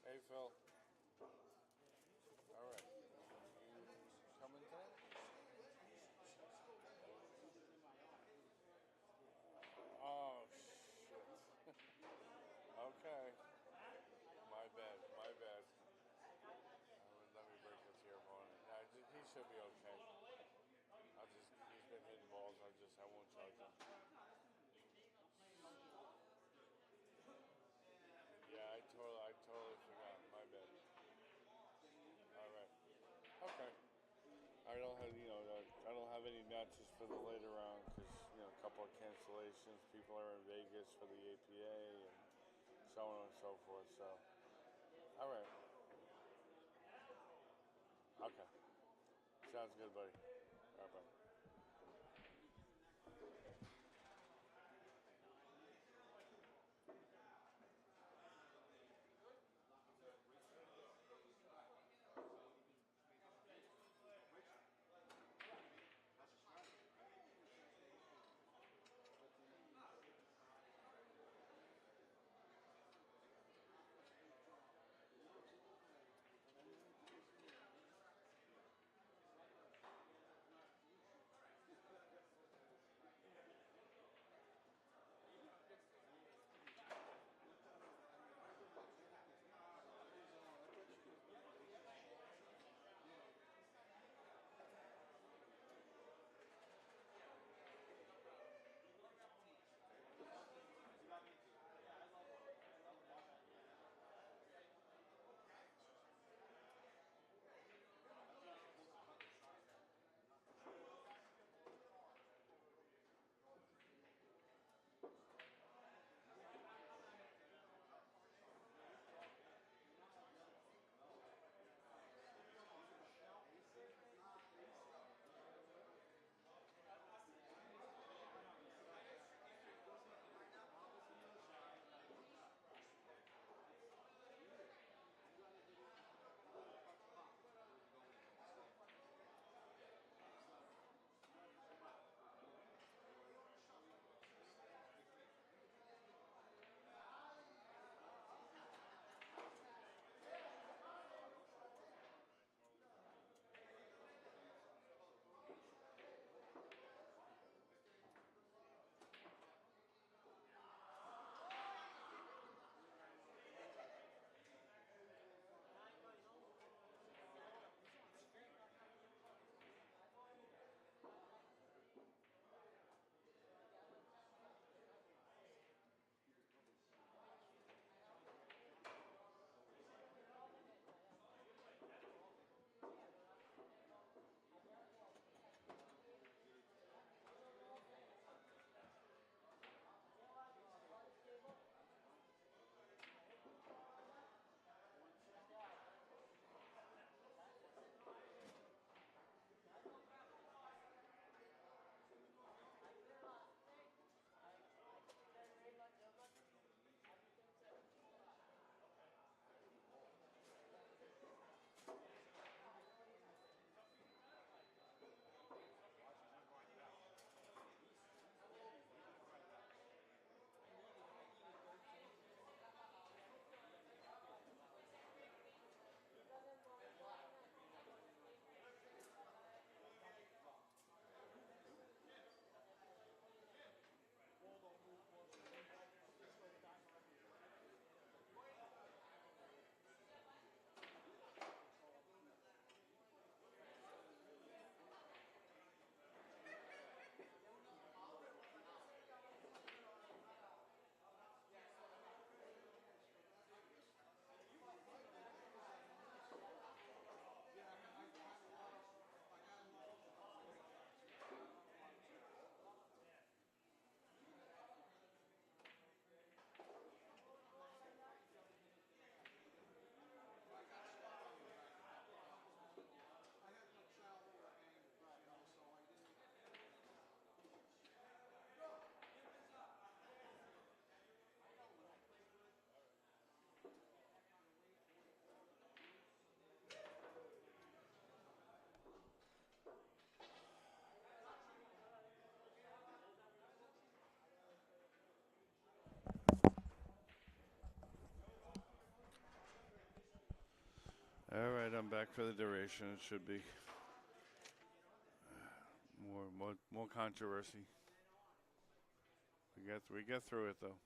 Hey, Phil. All right. You coming today? Oh, shit. Okay. My bad. My bad. Let me break this here for him. Nah, he should be okay. He's been hitting balls. I won't charge him. Yeah, I totally forgot. My bad. All right. Okay. I don't have any matches for the later round because a couple of cancellations. People are in Vegas for the APA and so on and so forth. So, all right. Okay. Sounds good, buddy. All right, bye. All right, I'm back for the duration. It should be more controversy. We get through it though.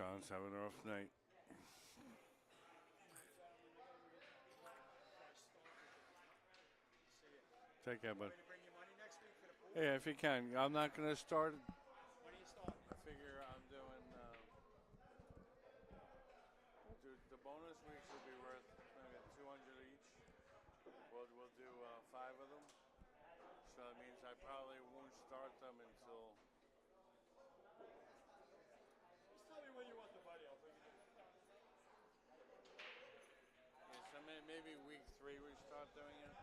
John's having a rough night. Take care, bud. Ready to bring you money next week for the pool? Yeah, if you can. I'm not gonna start. When are you starting? I figure I'm doing. The bonus weeks will be worth maybe 200 each. We'll do 5 of them. So that means I probably won't start them until. Just tell me when you want the money. I'll bring it in. Yeah, so maybe week 3 we start doing it.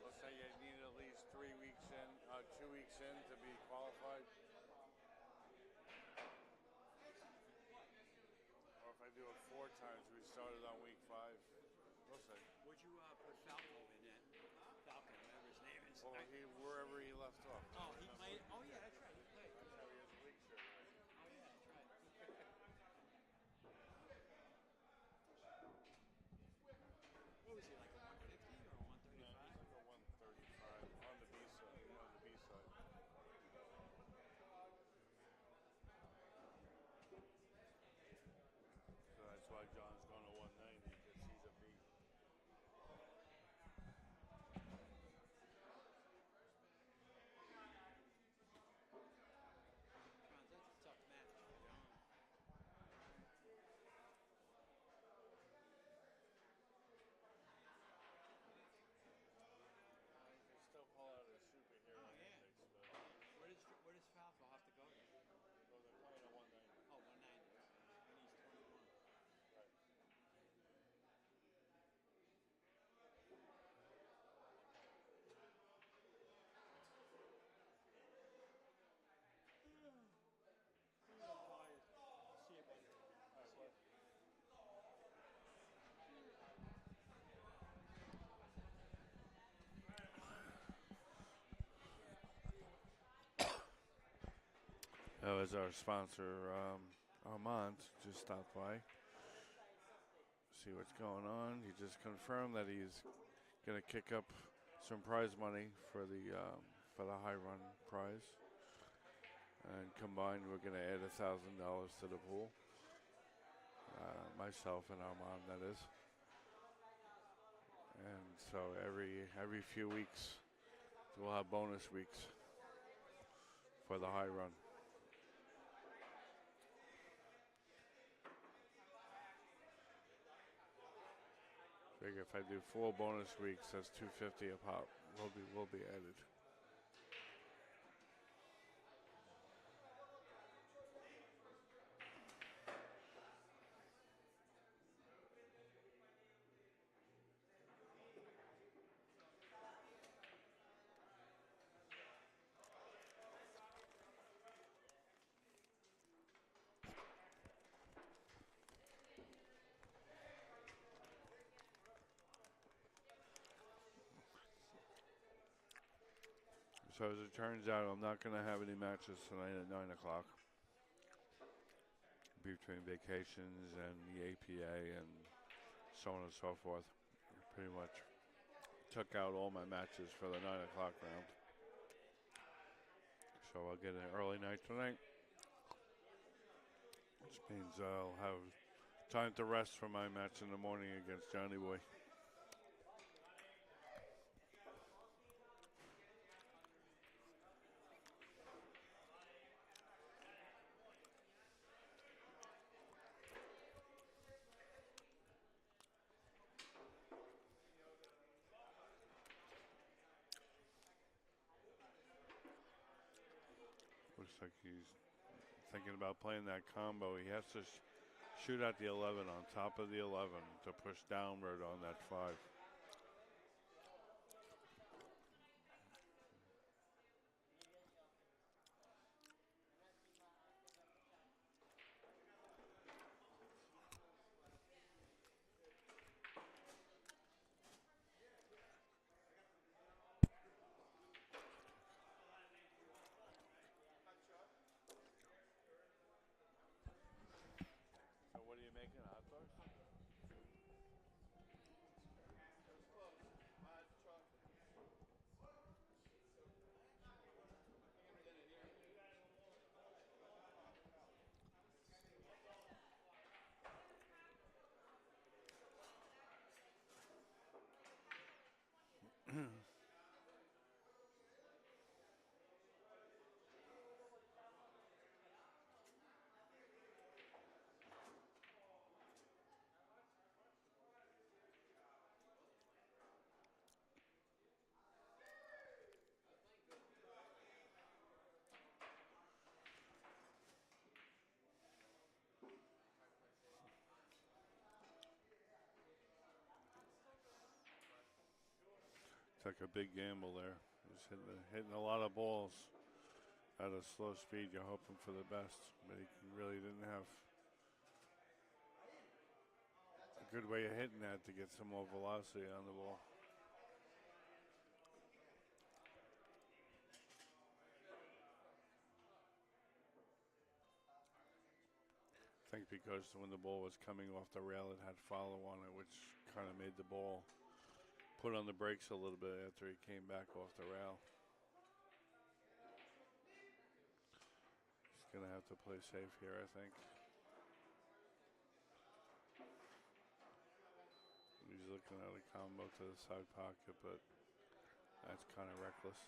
Let's say you need at least 3 weeks in, 2 weeks in to be qualified. Or if I do it 4 times, we started on week 5. We'll see. Would you put Falco in that? Falcon, whatever his name is. Well, wherever he left off. Oh, he played. Oh, yeah, that's right. He played. That's how he has a league shirt. Right? Oh, yeah, that's right. What was he, like a 150 or a 135? No, he's like a 135 on the B side. On the B side. So that's why John's going to 190 because he's a B. That's a tough match for John. He can still pull out his superhero Oh, yeah. antics, but Where does Falco have to go to? well, they're playing a 190. Oh, 190. And he's 21. Right. See you, buddy. All right, well, that was our sponsor, Armand, just stopped by. See what's going on. He just confirmed that he's going to kick up some prize money for the high run prize. And combined, we're going to add $1,000 to the pool. Myself and Armand, that is. And so every few weeks, we'll have bonus weeks for the high run. Figure if I do 4 bonus weeks, that's $250 a pop. Will be added. So as it turns out, I'm not going to have any matches tonight at 9 o'clock. Between vacations and the APA and so on and so forth. Pretty much took out all my matches for the 9 o'clock round. So I'll get an early night tonight. Which means I'll have Time to rest for my match in the morning against Johnny Boy. Looks like he's thinking about playing that combo. He has to shoot at the 11 on top of the 11 to push downward on that 5. So what are you making, hot dogs? Took a big gamble there. He's hitting a lot of balls at a slow speed. You're hoping for the best, but he really didn't have a good way of hitting that to get some more velocity on the ball. I think because when the ball was coming off the rail, it had follow on it, which kind of made the ball put on the brakes a little bit after he came back off the rail. He's going to have to play safe here, I think. He's looking at a combo to the side pocket, but that's kind of reckless.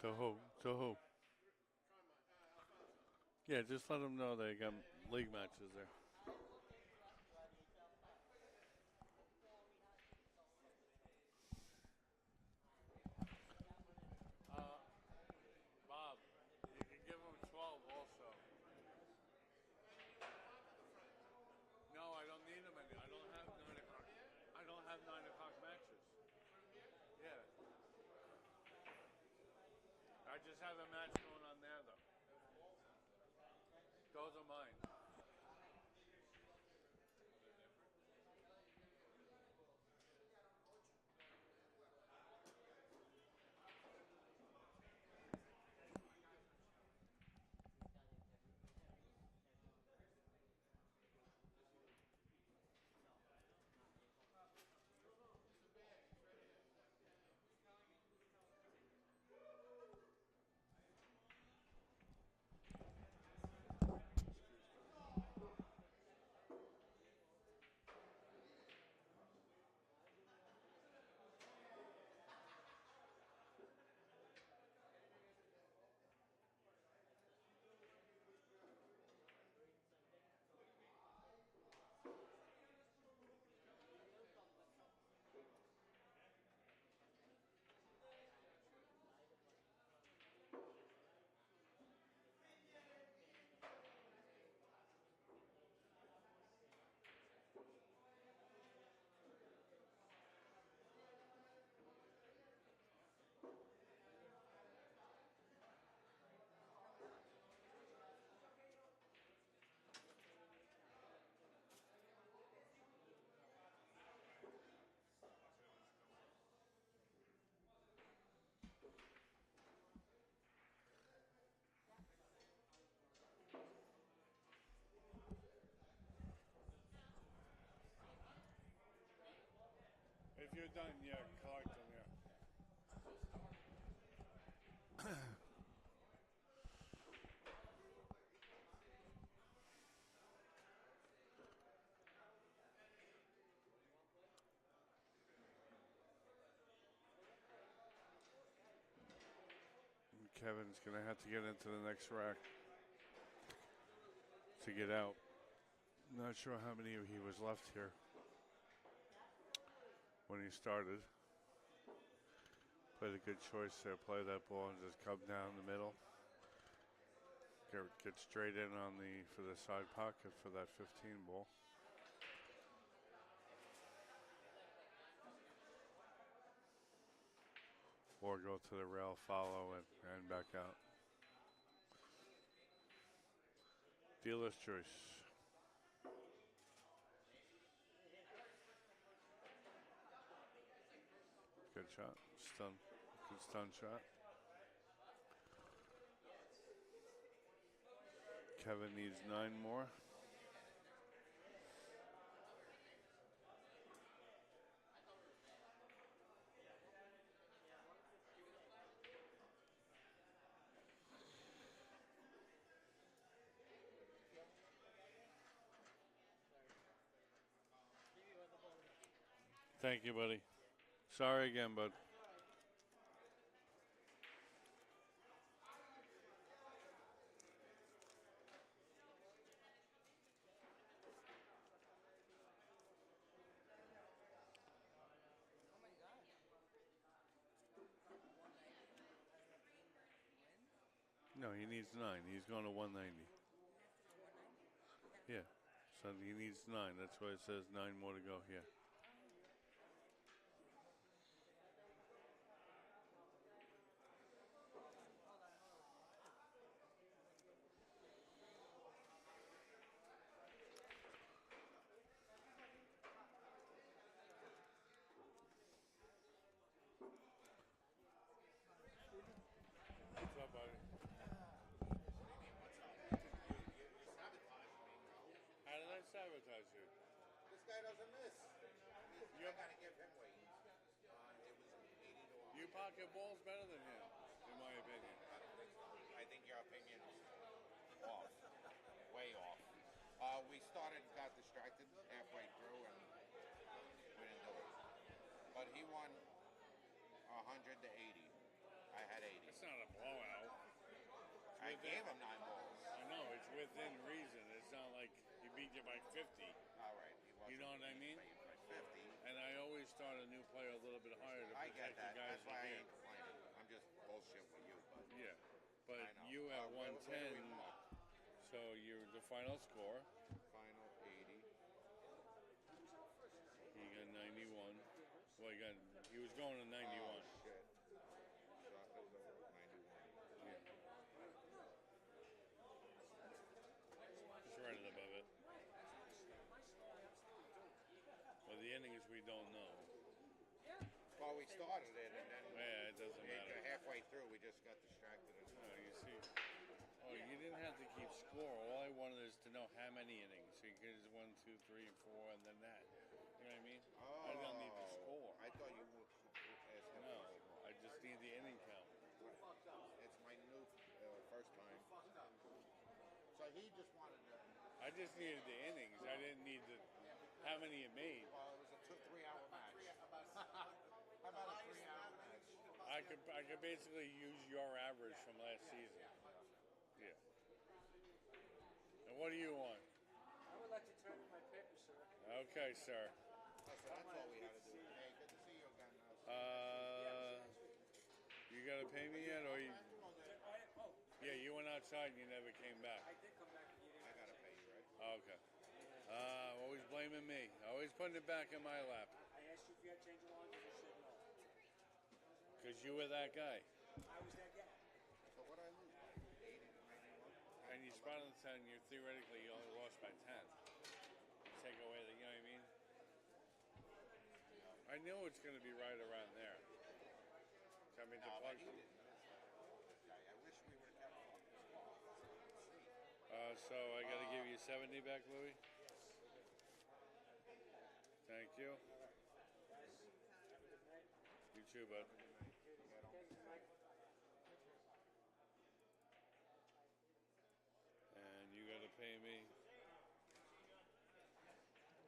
To who? To who? Yeah, just let them know they got league matches there. Bob, you can give them 12 also. No, I don't need them. I don't have 9 o'clock. I don't have 9 o'clock matches. Yeah. I just have a match going on there, though. Those are mine. you're done, yeah, collect them, yeah. Kevin's gonna have to get into the next rack to get out. Not sure how many he was left here when he started. Played a good choice there. Play that ball and just come down the middle. Get straight in on for the side pocket for that 15 ball. Or go to the rail, follow, and back out. Dealer's choice. Good shot. Stun. Good stun shot. Kevin needs 9 more. Thank you, buddy. Sorry again, bud. Oh my god. 190. Wins? No, he needs 9. He's going to 190. He has to go 190? Yeah. So he needs 9. That's why it says 9 more to go here. What's up, buddy? How did I sabotage you? This guy doesn't miss. You- I gotta give him weight. It was 80 to 100. You pocket balls better than him, in my opinion. I don't think so. I think your opinion is off. Way off. We got distracted halfway through, and we didn't do it. But he won 100 to 80. I had 80. It's not a blowout. I gave him 9 balls. I know, it's within reason. It's not like he beat you by 50. All right. He wasn't You know what I mean? by 50. And I always start a new player a little bit higher to I get protect the that. guys That's why I in ain't complaining. I'm just bullshit with you, but Yeah. But I know. you at Where do 110, we mark? so you're the final score. Final 80. He got 91. Well, he was going to 91. Oh, shit. Shot was over 91. Yeah. It's right above it. Well, the innings we don't know. Well, we started it, and then Yeah, it doesn't matter. halfway through, we just got distracted. Oh, you see. Oh, you didn't have to keep score. All I wanted is to know how many innings. So you could just 1, 2, 3, 4, and then that. You know what I mean? I don't need the score. I thought you would ask him. No, I just need the inning count. It's my new first time. So he just wanted to. I just needed the innings. I didn't need how many it made. Well, it was a 3-hour match. How about a 3-hour match? I could basically use your average from last season. Yeah. And what do you want? I would like to turn in my paper, sir. Okay, sir. That's all we had to do. Hey, good to see you again. You gotta pay me yet, or you? Oh, Yeah, you went outside and you never came back. I did come back and you I didn't. gotta pay you, right? Okay. Always blaming me. Always putting it back in my lap. I asked you if you had change of laundry, you said no. Because you were that guy. I was that guy. So what I lose? 80 to 91? And you spotted the 10, you theoretically you only lost by 10. Take away the, you know what I mean? I knew it's going to be right around there. I mean, No, the but plug. he didn't miss this guy. I wish we would have kept fucking score. So I got to give you 70 back, Louis? Thank you. too, bud. And you gotta pay me.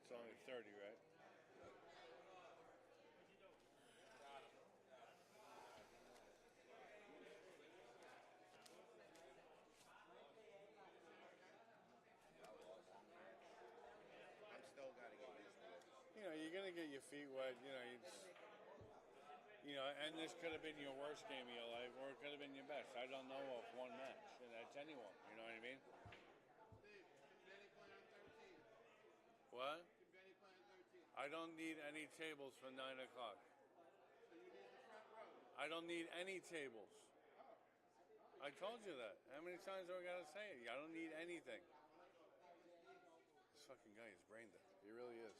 It's only 30, right? I'm still gotta get used to it. You know, you're gonna get your feet wet. You know, and this could have been your worst game of your life, or it could have been your best. I don't know of one match, and that's anyone. You know what I mean? What? I don't need any tables for 9 o'clock. I don't need any tables. I told you that. How many times do I gotta say it? I don't need anything. This fucking guy is brain dead. He really is.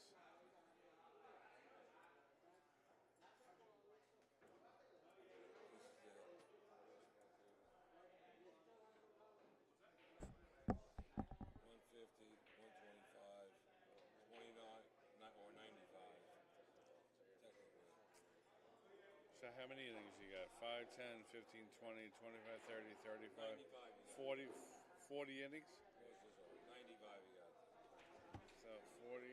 So how many innings you got? 5, 10, 15, 20, 25, 30, 35, 40, 40 innings? 95 you got. So 40,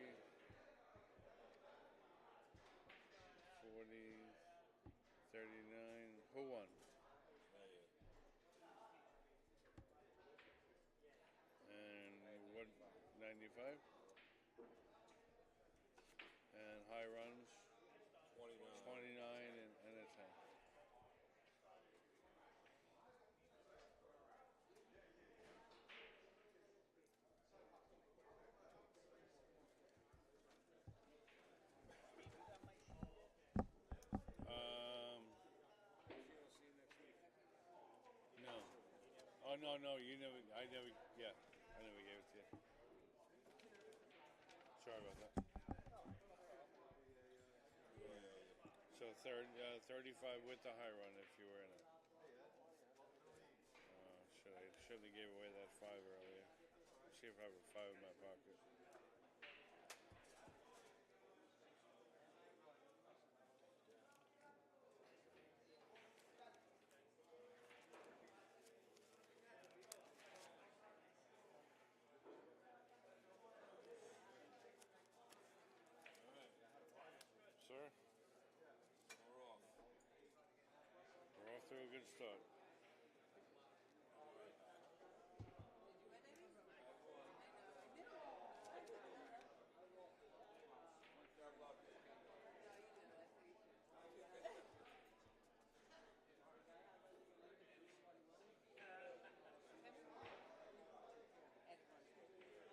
40, 39. Who won? And what, 95? And high runs? 29 and a 10. No. Oh, no, you never, I never gave it to you. Sorry about that. So 35 with the high run if you were in it. Should have gave away that 5 earlier. Let's see if I have a 5 in my pocket. Sir? We're off to a good start.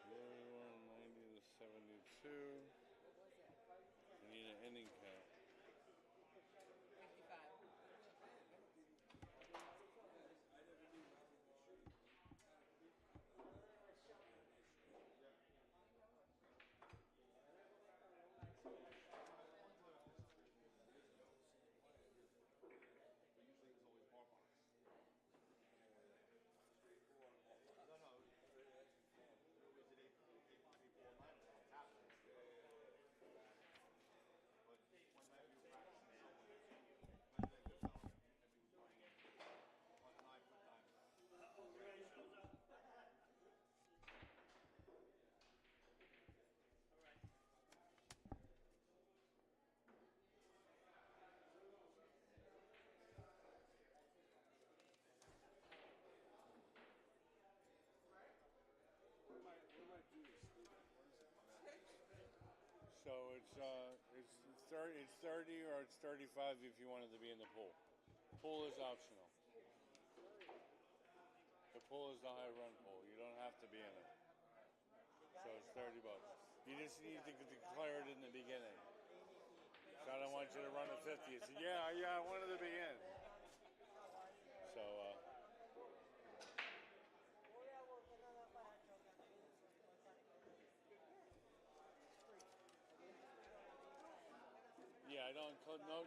One 90 to 72. You need an inning count. 55. So it's 30 or it's 35 if you wanted to be in the pool. Pool is optional. The pool is the high run pool. You don't have to be in it. So it's $30. You just need to declare it in the beginning. So I don't want you to run a 50. You say, yeah, I wanted to be in. So yeah, I don't no